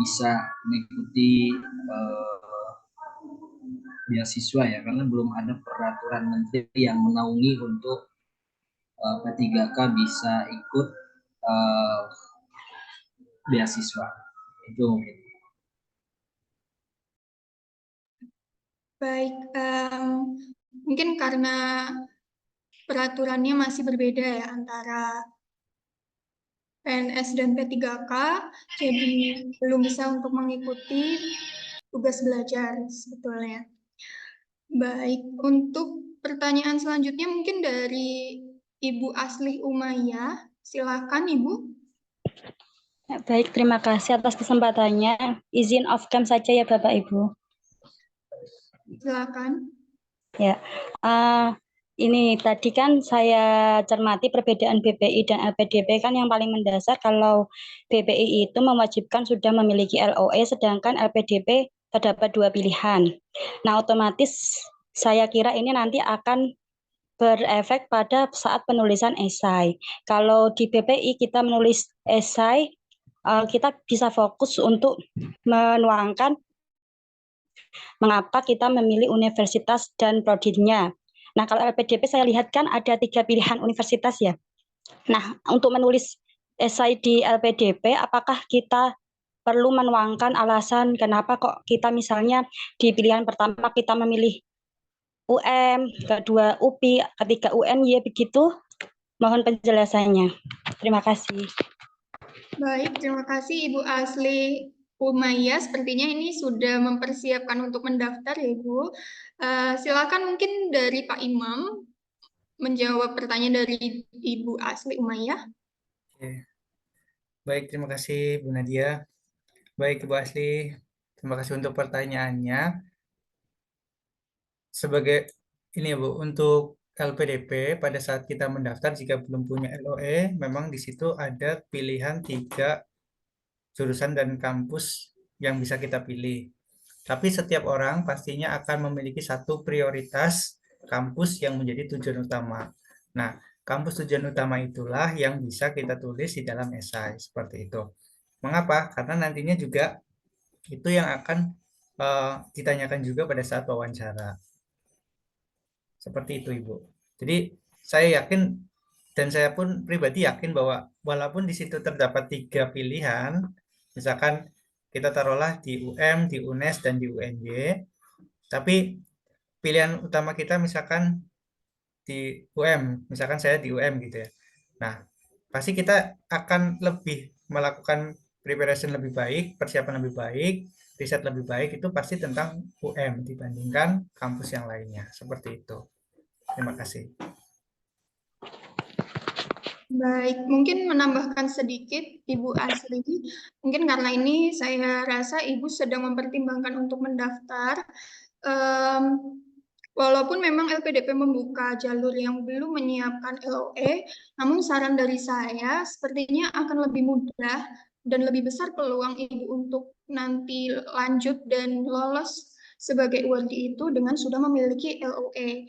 bisa mengikuti beasiswa ya, karena belum ada peraturan menteri yang menaungi untuk P3K bisa ikut beasiswa. Itu mungkin. Baik, mungkin karena peraturannya masih berbeda ya antara PNS dan P3K, jadi belum bisa untuk mengikuti tugas belajar sebetulnya. Baik, untuk pertanyaan selanjutnya mungkin dari Ibu Aslih Umayyah. Silakan Ibu. Baik, terima kasih atas kesempatannya. Izin off cam saja ya Bapak Ibu. Silakan. Ya, ini tadi kan saya cermati perbedaan BPI dan LPDP kan yang paling mendasar kalau BPI itu mewajibkan sudah memiliki LOE, sedangkan LPDP terdapat 2 pilihan. Nah, otomatis saya kira ini nanti akan berefek pada saat penulisan esai. Kalau di BPI kita menulis esai, kita bisa fokus untuk menuangkan mengapa kita memilih universitas dan prodinya. Nah, kalau LPDP saya lihat kan ada 3 pilihan universitas ya. Nah, untuk menulis esai di LPDP, apakah kita perlu menuangkan alasan kenapa kok kita misalnya di pilihan pertama kita memilih UM, kedua UPI, ketiga UNY, begitu? Mohon penjelasannya. Terima kasih. Baik, terima kasih Ibu Asli Umayyah. Sepertinya ini sudah mempersiapkan untuk mendaftar ya Ibu. Silakan mungkin dari Pak Imam menjawab pertanyaan dari Ibu Asli Umayyah. Oke. Baik, terima kasih Bu Nadia. Baik, Ibu Asli, terima kasih untuk pertanyaannya. Sebagai ini ya Bu, untuk LPDP pada saat kita mendaftar jika belum punya LOE, memang di situ ada pilihan 3 jurusan dan kampus yang bisa kita pilih. Tapi setiap orang pastinya akan memiliki satu prioritas kampus yang menjadi tujuan utama. Nah, kampus tujuan utama itulah yang bisa kita tulis di dalam esai, seperti itu. Mengapa? Karena nantinya juga itu yang akan ditanyakan juga pada saat wawancara. Seperti itu, Ibu. Jadi, saya yakin dan saya pun pribadi yakin bahwa walaupun di situ terdapat 3 pilihan, misalkan kita taruhlah di UM, di UNES, dan di UNY, tapi pilihan utama kita misalkan di UM, misalkan saya di UM gitu ya. Nah, pasti kita akan lebih melakukan preparation lebih baik, persiapan lebih baik, riset lebih baik, itu pasti tentang UM dibandingkan kampus yang lainnya. Seperti itu. Terima kasih. Baik, mungkin menambahkan sedikit Ibu Asli. Mungkin karena ini saya rasa Ibu sedang mempertimbangkan untuk mendaftar. Walaupun memang LPDP membuka jalur yang belum menyiapkan LOE, namun saran dari saya sepertinya akan lebih mudah dan lebih besar peluang Ibu untuk nanti lanjut dan lolos sebagai URD itu dengan sudah memiliki LOE.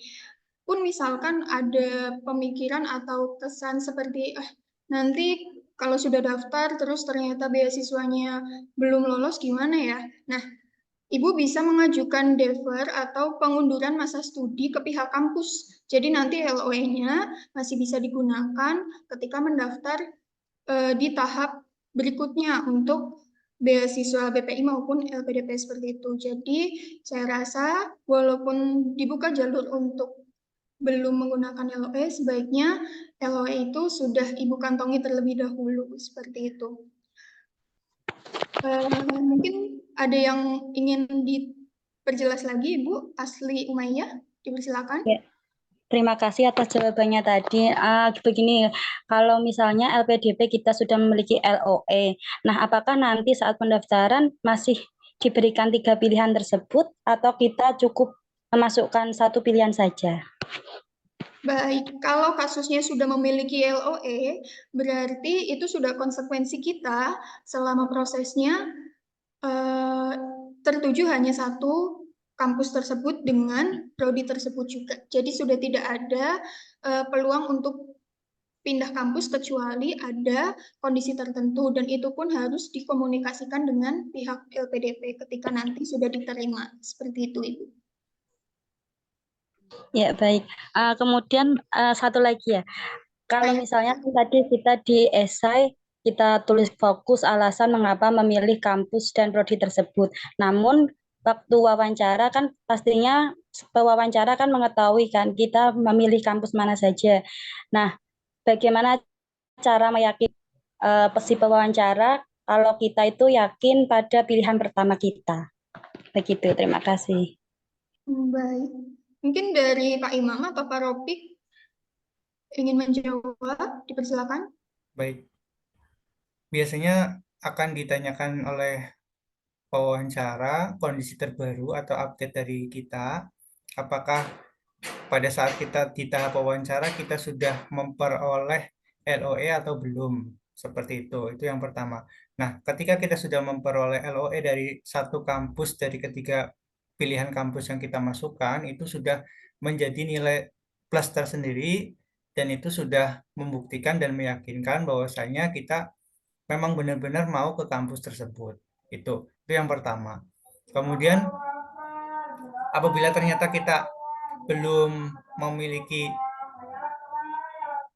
Pun misalkan ada pemikiran atau kesan seperti nanti kalau sudah daftar terus ternyata beasiswanya belum lolos gimana ya? Nah, Ibu bisa mengajukan defer atau pengunduran masa studi ke pihak kampus. Jadi nanti LOE-nya masih bisa digunakan ketika mendaftar di tahap berikutnya untuk beasiswa BPI maupun LPDP seperti itu. Jadi saya rasa walaupun dibuka jalur untuk belum menggunakan LOE, sebaiknya LOE itu sudah Ibu kantongi terlebih dahulu, seperti itu. Mungkin ada yang ingin diperjelas lagi, Ibu Asli Umayyah, dipersilakan. Ya, terima kasih atas jawabannya tadi. Begini, kalau misalnya LPDP kita sudah memiliki LOE, nah apakah nanti saat pendaftaran masih diberikan 3 pilihan tersebut atau kita cukup memasukkan 1 pilihan saja? Baik, kalau kasusnya sudah memiliki LOE, berarti itu sudah konsekuensi kita selama prosesnya tertuju hanya satu kampus tersebut dengan prodi tersebut juga. Jadi sudah tidak ada peluang untuk pindah kampus kecuali ada kondisi tertentu dan itu pun harus dikomunikasikan dengan pihak LPDP ketika nanti sudah diterima. Seperti itu, Ibu. Ya, baik. Kemudian satu lagi ya. Kalau misalnya tadi kita di esai kita tulis fokus alasan mengapa memilih kampus dan prodi tersebut. Namun waktu wawancara kan pastinya pewawancara kan mengetahui kan kita memilih kampus mana saja. Nah, bagaimana cara meyakini si pewawancara kalau kita itu yakin pada pilihan pertama kita? Begitu, terima kasih. Baik. Mungkin dari Pak Imam atau Pak Ropik ingin menjawab, dipersilakan. Baik. Biasanya akan ditanyakan oleh pewawancara kondisi terbaru atau update dari kita. Apakah pada saat kita di tahap wawancara kita sudah memperoleh LOE atau belum? Seperti itu yang pertama. Nah, ketika kita sudah memperoleh LOE dari satu kampus dari ketiga pilihan kampus yang kita masukkan, itu sudah menjadi nilai plus tersendiri, dan itu sudah membuktikan dan meyakinkan bahwasanya kita memang benar-benar mau ke kampus tersebut. Itu yang pertama. Kemudian apabila ternyata kita belum memiliki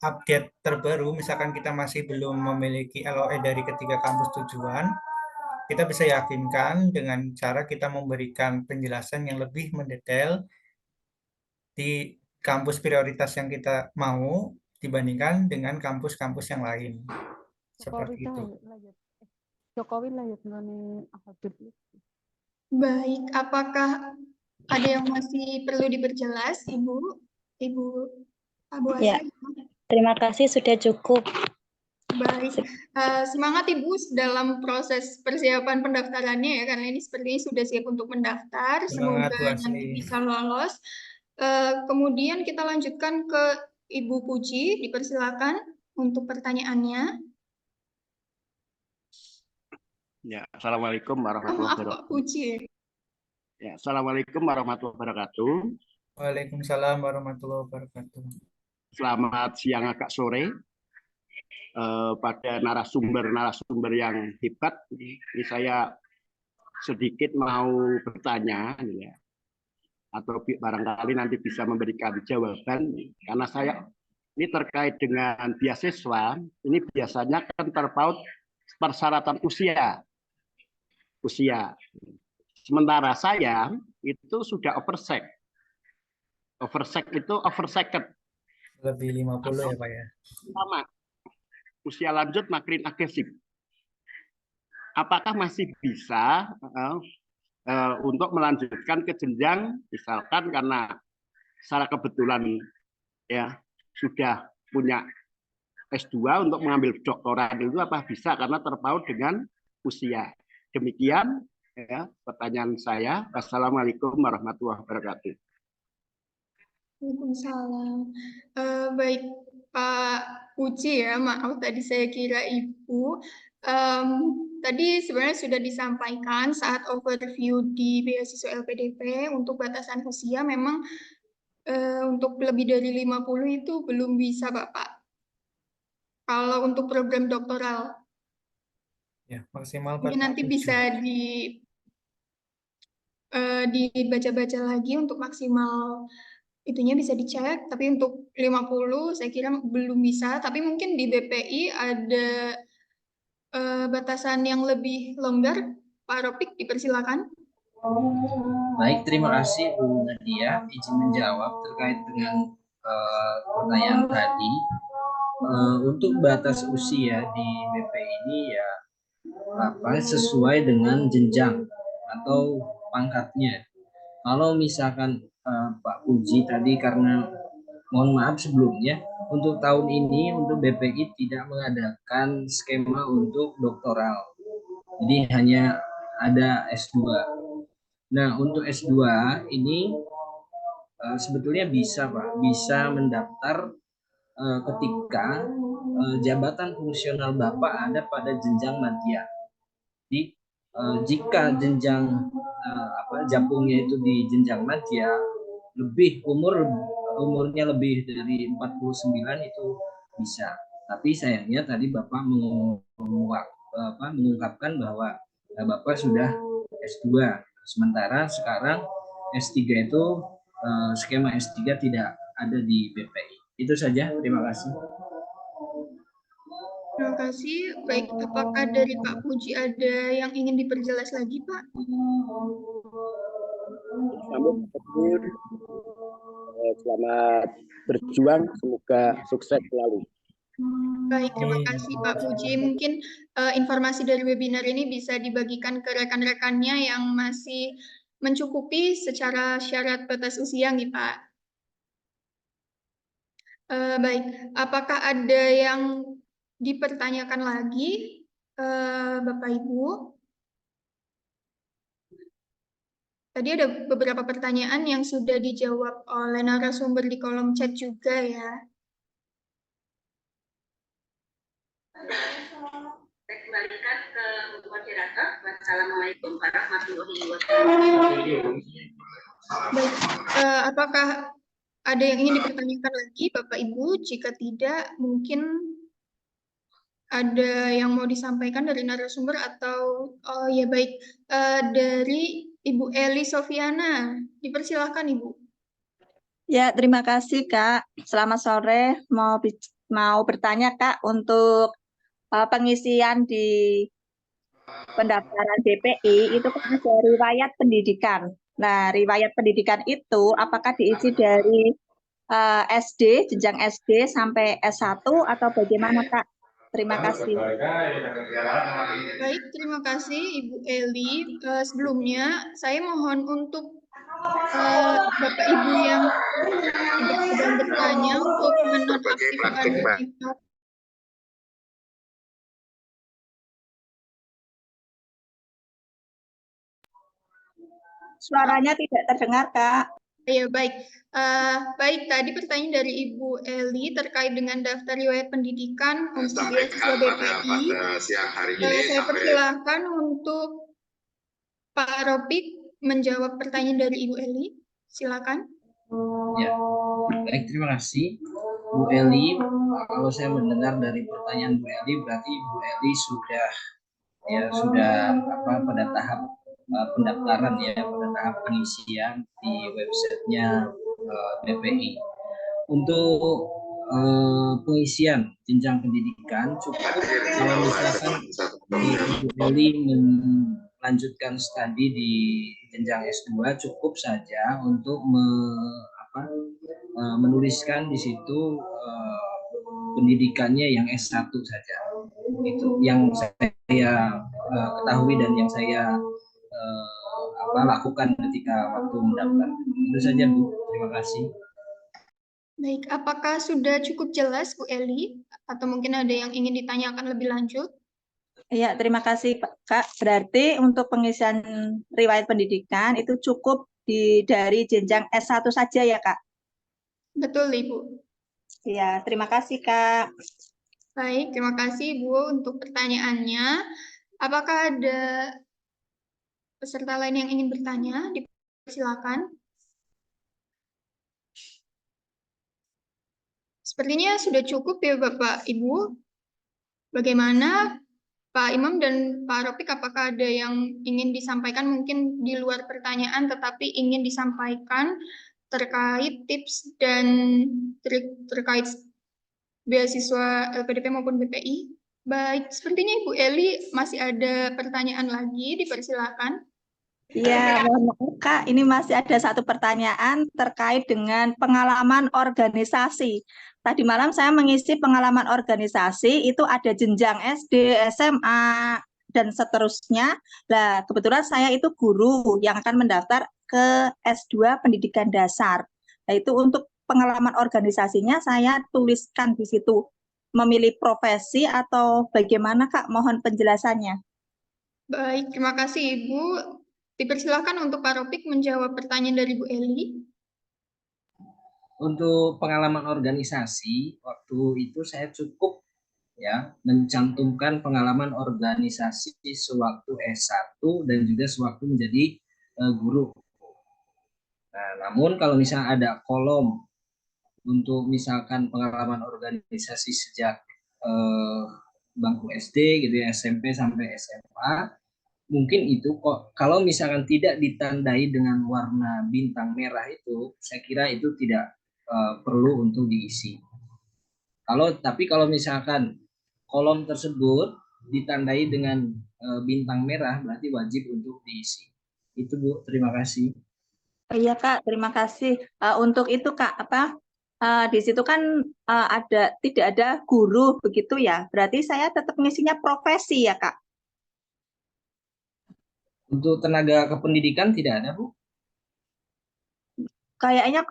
update terbaru, misalkan kita masih belum memiliki LOE dari ketiga kampus tujuan, kita bisa yakinkan dengan cara kita memberikan penjelasan yang lebih mendetail di kampus prioritas yang kita mau dibandingkan dengan kampus-kampus yang lain. Seperti itu. Jokowi lanjut nih Baik, apakah ada yang masih perlu diperjelas, Ibu Abu Ya, Asa? terima kasih sudah cukup. Baik, semangat Ibu dalam proses persiapan pendaftarannya ya, karena ini sepertinya sudah siap untuk mendaftar. Semangat, Semoga Bu Asri. nanti bisa lolos. Kemudian kita lanjutkan ke Ibu Puji, dipersilakan untuk pertanyaannya. Ya, Assalamualaikum warahmatullahi Maaf Pak wabarakatuh. Puji. Ya, Assalamualaikum warahmatullahi wabarakatuh. Waalaikumsalam warahmatullahi wabarakatuh. Selamat siang agak sore pada narasumber yang hebat. Ini saya sedikit mau bertanya, ya, atau barangkali nanti bisa memberikan jawaban, karena saya ini terkait dengan beasiswa. Ini biasanya kan terpaut persyaratan usia. Sementara saya itu sudah oversek. Oversek itu oversecond. Lebih 50 ya Pak ya. Sama. Usia lanjut makin agresif. Apakah masih bisa untuk melanjutkan ke jenjang, misalkan karena secara kebetulan ya sudah punya S2 untuk mengambil doktorat, itu apa bisa karena terpaut dengan usia. Demikian ya pertanyaan saya. Wassalamualaikum warahmatullahi wabarakatuh. Waalaikumsalam. Baik Pak Uci ya, maaf tadi saya kira Ibu. Tadi sebenarnya sudah disampaikan saat overview di beasiswa LPDP untuk batasan usia memang untuk lebih dari 50 itu belum bisa Bapak. Kalau untuk program doktoral. Ya, maksimal mungkin nanti 47. bisa dibaca-baca lagi untuk maksimal itunya bisa dicek, tapi untuk 50 saya kira belum bisa, tapi mungkin di BPI ada batasan yang lebih longgar. Pak Ropik, dipersilakan. Baik, terima kasih Bu Nadia izin menjawab terkait dengan pertanyaan tadi. Untuk batas usia di BPI ini ya sesuai dengan jenjang atau pangkatnya. Kalau misalkan Pak Puji tadi, karena mohon maaf sebelumnya untuk tahun ini untuk BPI tidak mengadakan skema untuk doktoral, jadi hanya ada S2. Nah, untuk S2 ini sebetulnya bisa Pak, bisa mendaftar ketika jabatan fungsional Bapak ada pada jenjang madya. Jadi jika jenjang jabungnya itu di jenjang madya, lebih umurnya lebih dari 49 itu bisa. Tapi sayangnya tadi Bapak mengungkapkan bahwa Bapak sudah S2, sementara sekarang S3 itu skema S3 tidak ada di BPI. Itu saja, terima kasih. Terima kasih. Baik, apakah dari Pak Puji ada yang ingin diperjelas lagi, Pak? Selamat berjuang, semoga sukses selalu. Baik, terima kasih Pak Puji. Mungkin informasi dari webinar ini bisa dibagikan ke rekan-rekannya yang masih mencukupi secara syarat batas usia nih Pak. Baik, apakah ada yang dipertanyakan lagi Bapak Ibu? Tadi ada beberapa pertanyaan yang sudah dijawab oleh narasumber di kolom chat juga ya. Saya kembalikan ke moderator. Wassalamualaikum warahmatullahi wabarakatuh. Baik, apakah ada yang ingin dipertanyakan lagi, Bapak Ibu? Jika tidak, mungkin ada yang mau disampaikan dari narasumber atau ya baik, dari Ibu Eli Sofiana, dipersilahkan Ibu. Ya, terima kasih Kak. Selamat sore. Mau bertanya Kak untuk pengisian di pendaftaran BPI itu kan ada riwayat pendidikan. Nah, riwayat pendidikan itu apakah diisi dari SD, jenjang SD sampai S1 atau bagaimana Kak? Terima kasih. Baik, terima kasih Ibu Eli. Sebelumnya saya mohon untuk Bapak Ibu yang sedang bertanya untuk menonaktifkan mikrofon. Suaranya tidak terdengar Kak. Ya baik, baik tadi pertanyaan dari Ibu Eli terkait dengan daftar riwayat pendidikan untuk beasiswa BPI. Saya persilahkan untuk Pak Ropik menjawab pertanyaan dari Ibu Eli. Silakan. Ya, baik, terima kasih Bu Eli. Kalau saya mendengar dari pertanyaan Bu Eli, berarti Bu Eli sudah pada tahap pendaftaran ya, pada tahap pengisian di websitenya BPI. Untuk pengisian jenjang pendidikan cukup kalau misalkan Bu Eli melanjutkan studi di jenjang S2 cukup saja untuk menuliskan di situ pendidikannya yang S1 saja. Itu yang saya ketahui dan yang saya lakukan ketika waktu mendaftar. Itu saja Bu, terima kasih. Baik, apakah sudah cukup jelas Bu Eli? Atau mungkin ada yang ingin ditanyakan lebih lanjut? Ya, terima kasih Kak. Berarti untuk pengisian riwayat pendidikan itu cukup dari jenjang S1 saja ya Kak? Betul Ibu. Ya, terima kasih Kak. Baik, terima kasih Ibu untuk pertanyaannya. Apakah ada peserta lain yang ingin bertanya? Silakan. Sepertinya sudah cukup ya Bapak Ibu. Bagaimana Pak Imam dan Pak Ropik, apakah ada yang ingin disampaikan mungkin di luar pertanyaan tetapi ingin disampaikan terkait tips dan trik terkait beasiswa LPDP maupun BPI? Baik, sepertinya Ibu Eli masih ada pertanyaan lagi, dipersilakan. Iya, mohon maaf Kak, ini masih ada satu pertanyaan terkait dengan pengalaman organisasi. Tadi malam saya mengisi pengalaman organisasi, itu ada jenjang SD, SMA, dan seterusnya. Nah, kebetulan saya itu guru yang akan mendaftar ke S2 Pendidikan Dasar. Nah, itu untuk pengalaman organisasinya saya tuliskan di situ. Memilih profesi atau bagaimana Kak? Mohon penjelasannya. Baik, terima kasih Ibu. Dipersilakan untuk Pak Ropik menjawab pertanyaan dari Bu Eli. Untuk pengalaman organisasi, waktu itu saya cukup ya mencantumkan pengalaman organisasi sewaktu S1 dan juga sewaktu menjadi guru. Nah, namun kalau misalnya ada kolom untuk misalkan pengalaman organisasi sejak bangku SD gitu ya, SMP sampai SMA, mungkin itu kok kalau misalkan tidak ditandai dengan warna bintang merah itu, saya kira itu tidak perlu untuk diisi. Tapi kalau misalkan kolom tersebut ditandai dengan bintang merah, berarti wajib untuk diisi. Itu Bu, terima kasih. Iya Kak, terima kasih. Untuk itu Kak, di situ kan tidak ada guru begitu ya. Berarti saya tetap ngisinya profesi ya Kak. Untuk tenaga kependidikan tidak ada Bu? Kayaknya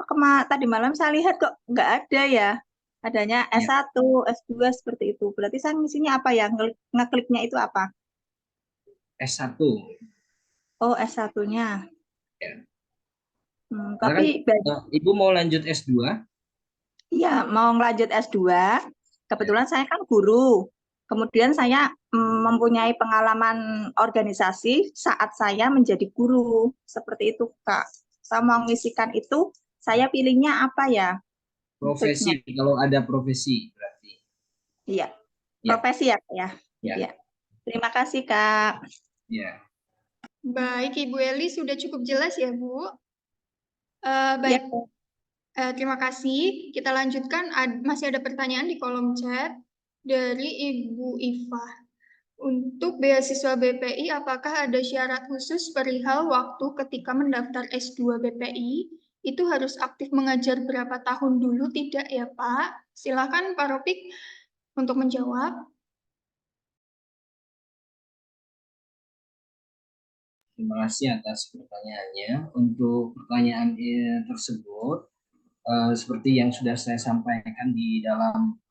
tadi malam saya lihat kok nggak ada ya. Adanya S1, S2 seperti itu. Berarti saya ngisinya apa ya? Ngekliknya itu apa? S1. Oh, S1-nya. Ya. Tapi Ibu mau lanjut S2? Iya, mau ngelanjut S2. Kebetulan saya kan guru. Kemudian saya mempunyai pengalaman organisasi saat saya menjadi guru. Seperti itu, Kak. Saya mau ngisikan itu Saya pilihnya apa ya? Profesi, kalau ada profesi berarti. Iya, Ya. profesi ya, Kak, ya. Ya. Iya. Terima kasih, Kak. Ya. Baik, Ibu Eli sudah cukup jelas ya, Bu. Ya. Baik, terima kasih. Kita lanjutkan. Masih ada pertanyaan di kolom chat dari Ibu Iva. Untuk beasiswa BPI, apakah ada syarat khusus perihal waktu ketika mendaftar S2 BPI? Itu harus aktif mengajar berapa tahun dulu? Tidak ya, Pak? Silakan Pak Ropik untuk menjawab. Terima kasih atas pertanyaannya. Untuk pertanyaan tersebut, seperti yang sudah saya sampaikan di dalam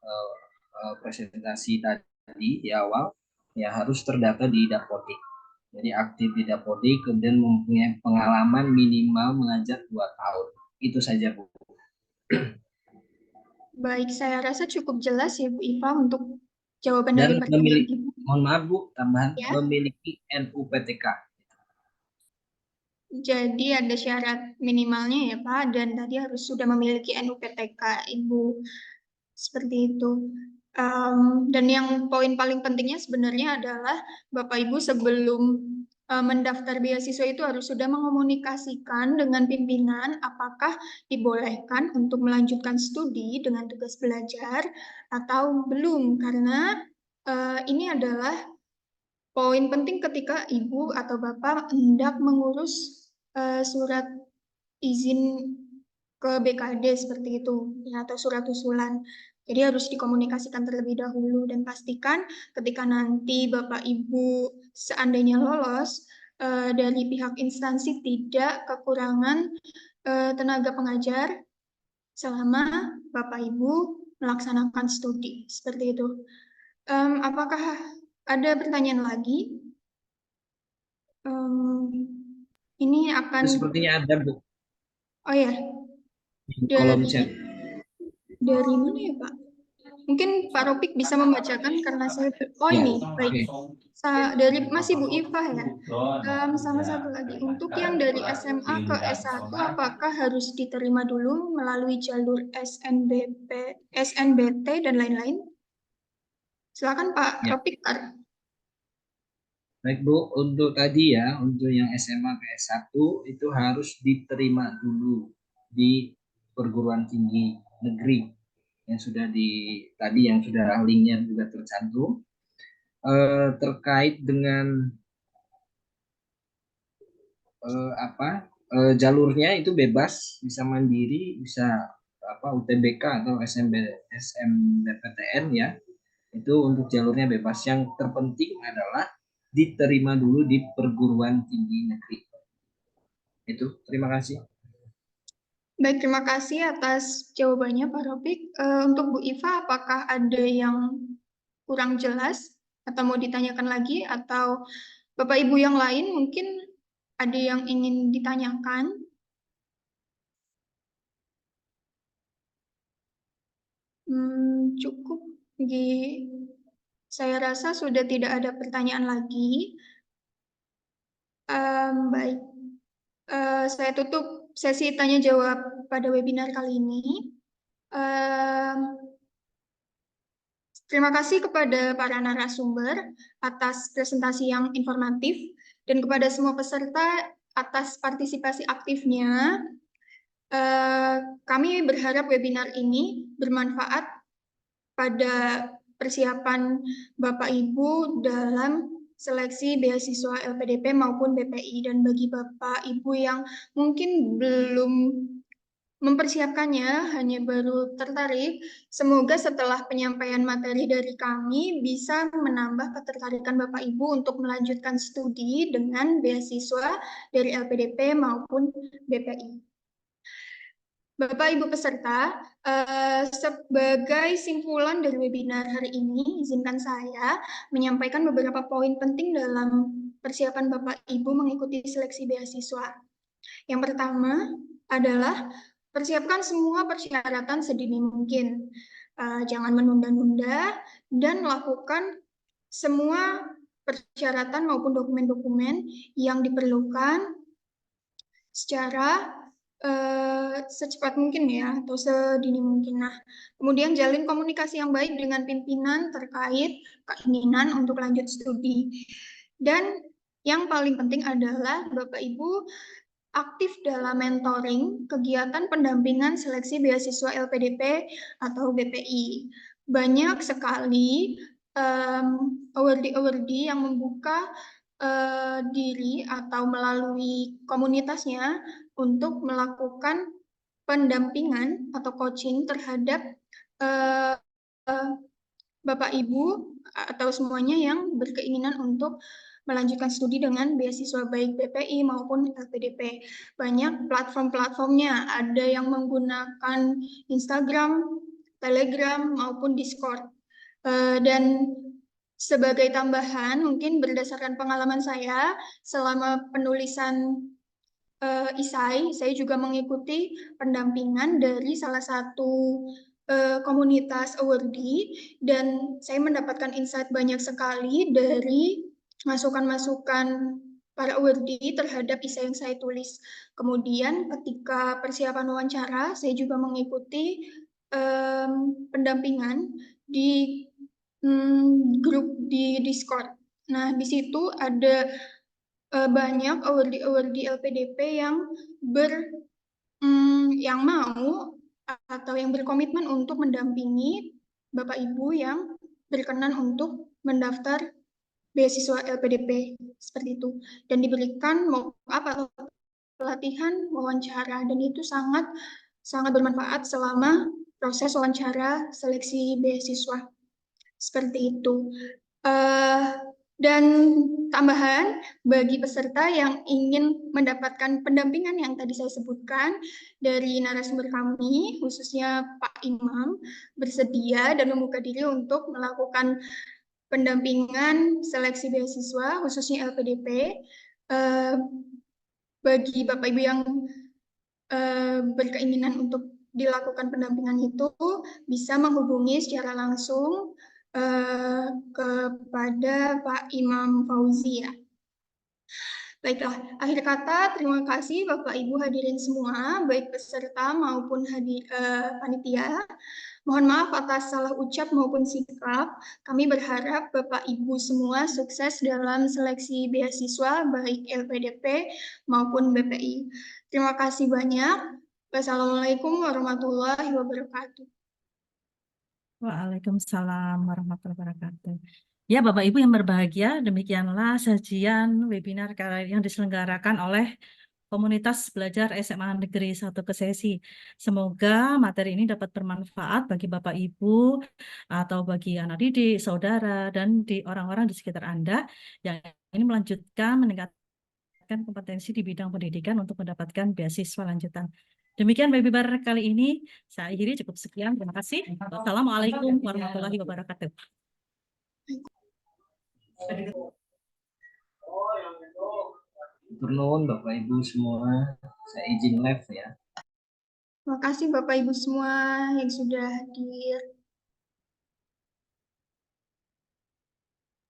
presentasi tadi di awal, ya harus terdata di Dapodik. Jadi aktif di Dapodik, kemudian mempunyai pengalaman minimal mengajar 2 tahun. Itu saja, Bu. Baik, saya rasa cukup jelas ya Bu Iva untuk jawaban dari Dan pertanyaan memiliki, Ibu. mohon maaf Bu, tambahan, Ya. memiliki NUPTK. Jadi ada syarat minimalnya ya Pak, dan tadi harus sudah memiliki NUPTK Ibu. Seperti itu. Dan yang poin paling pentingnya sebenarnya adalah Bapak Ibu sebelum mendaftar beasiswa itu harus sudah mengomunikasikan dengan pimpinan apakah dibolehkan untuk melanjutkan studi dengan tugas belajar atau belum, karena ini adalah poin penting ketika Ibu atau Bapak hendak mengurus surat izin ke BKD seperti itu, ya, atau surat usulan. Jadi harus dikomunikasikan terlebih dahulu dan pastikan ketika nanti Bapak Ibu seandainya lolos dari pihak instansi tidak kekurangan tenaga pengajar selama Bapak Ibu melaksanakan studi seperti itu. Apakah ada pertanyaan lagi? Ini akan. Sepertinya ada, Bu. Oh ya. Di kolom chat. Dari mana ya Pak? Mungkin Pak Ropik bisa membacakan karena saya. Oh Ya, ini, baik. Dari masih Bu Iva ya. Sama satu lagi, untuk yang dari SMA ke S1, apakah harus diterima dulu melalui jalur SNBT dan lain-lain? Silakan Pak Ya. Ropik. Baik Bu, untuk tadi ya, untuk yang SMA ke S1 itu harus diterima dulu di perguruan tinggi negeri yang sudah tadi yang sudah linknya juga tercantum. Terkait dengan jalurnya itu bebas, bisa mandiri, bisa UTBK atau SNBPTN ya. Itu untuk jalurnya bebas. Yang terpenting adalah diterima dulu di perguruan tinggi negeri. Itu, terima kasih. Baik, terima kasih atas jawabannya Pak Ropik. Untuk Bu Iva, apakah ada yang kurang jelas atau mau ditanyakan lagi, atau Bapak Ibu yang lain mungkin ada yang ingin ditanyakan? Cukup. Saya rasa sudah tidak ada pertanyaan lagi. Baik, saya tutup sesi tanya jawab pada webinar kali ini. Terima kasih kepada para narasumber atas presentasi yang informatif dan kepada semua peserta atas partisipasi aktifnya. Kami berharap webinar ini bermanfaat pada persiapan Bapak Ibu dalam seleksi beasiswa LPDP maupun BPI, dan bagi Bapak Ibu yang mungkin belum mempersiapkannya, hanya baru tertarik, semoga setelah penyampaian materi dari kami bisa menambah ketertarikan Bapak Ibu untuk melanjutkan studi dengan beasiswa dari LPDP maupun BPI. Bapak Ibu peserta, sebagai simpulan dari webinar hari ini, izinkan saya menyampaikan beberapa poin penting dalam persiapan Bapak Ibu mengikuti seleksi beasiswa. Yang pertama adalah persiapkan semua persyaratan sedini mungkin. Jangan menunda-nunda dan lakukan semua persyaratan maupun dokumen-dokumen yang diperlukan secara secepat mungkin ya, atau sedini mungkin. Nah, kemudian jalin komunikasi yang baik dengan pimpinan terkait keinginan untuk lanjut studi. Dan yang paling penting adalah Bapak Ibu aktif dalam mentoring kegiatan pendampingan seleksi beasiswa LPDP atau BPI. Banyak sekali awardee-awardee yang membuka diri atau melalui komunitasnya untuk melakukan pendampingan atau coaching terhadap Bapak Ibu atau semuanya yang berkeinginan untuk melanjutkan studi dengan beasiswa baik BPI maupun LPDP. Banyak platform-platformnya, ada yang menggunakan Instagram, Telegram, maupun Discord. Dan sebagai tambahan, mungkin berdasarkan pengalaman saya, selama penulisan isai, saya juga mengikuti pendampingan dari salah satu komunitas awardee, dan saya mendapatkan insight banyak sekali dari masukan-masukan para awardee terhadap isai yang saya tulis. Kemudian ketika persiapan wawancara, saya juga mengikuti pendampingan di grup di Discord. Nah, di situ ada banyak awardee LPDP yang yang mau atau yang berkomitmen untuk mendampingi Bapak Ibu yang berkenan untuk mendaftar beasiswa LPDP seperti itu, dan diberikan pelatihan wawancara, dan itu sangat bermanfaat selama proses wawancara seleksi beasiswa seperti itu. Dan tambahan bagi peserta yang ingin mendapatkan pendampingan yang tadi saya sebutkan dari narasumber kami, khususnya Pak Imam, bersedia dan membuka diri untuk melakukan pendampingan seleksi beasiswa, khususnya LPDP, bagi Bapak Ibu yang berkeinginan untuk dilakukan pendampingan itu, bisa menghubungi secara langsung kepada Pak Imam Fauzi ya. Baiklah, akhir kata terima kasih Bapak Ibu hadirin semua, baik peserta maupun panitia. Mohon maaf atas salah ucap maupun sikap. Kami berharap Bapak Ibu semua sukses dalam seleksi beasiswa baik LPDP maupun BPI. Terima kasih banyak. Wassalamualaikum warahmatullahi wabarakatuh. Waalaikumsalam warahmatullahi wabarakatuh. Ya, Bapak Ibu yang berbahagia, demikianlah sajian webinar yang diselenggarakan oleh Komunitas Belajar SMA Negeri 1 Kesesi. Semoga materi ini dapat bermanfaat bagi Bapak Ibu atau bagi anak didik, saudara, dan di orang-orang di sekitar Anda yang ingin meningkatkan kompetensi di bidang pendidikan untuk mendapatkan beasiswa lanjutan. Demikian webinar kali ini. Saya akhiri, cukup sekian. Terima kasih. Wassalamualaikum warahmatullahi wabarakatuh. Turun Bapak Ibu semua, saya izin live ya. Terima kasih Bapak Ibu semua yang sudah hadir.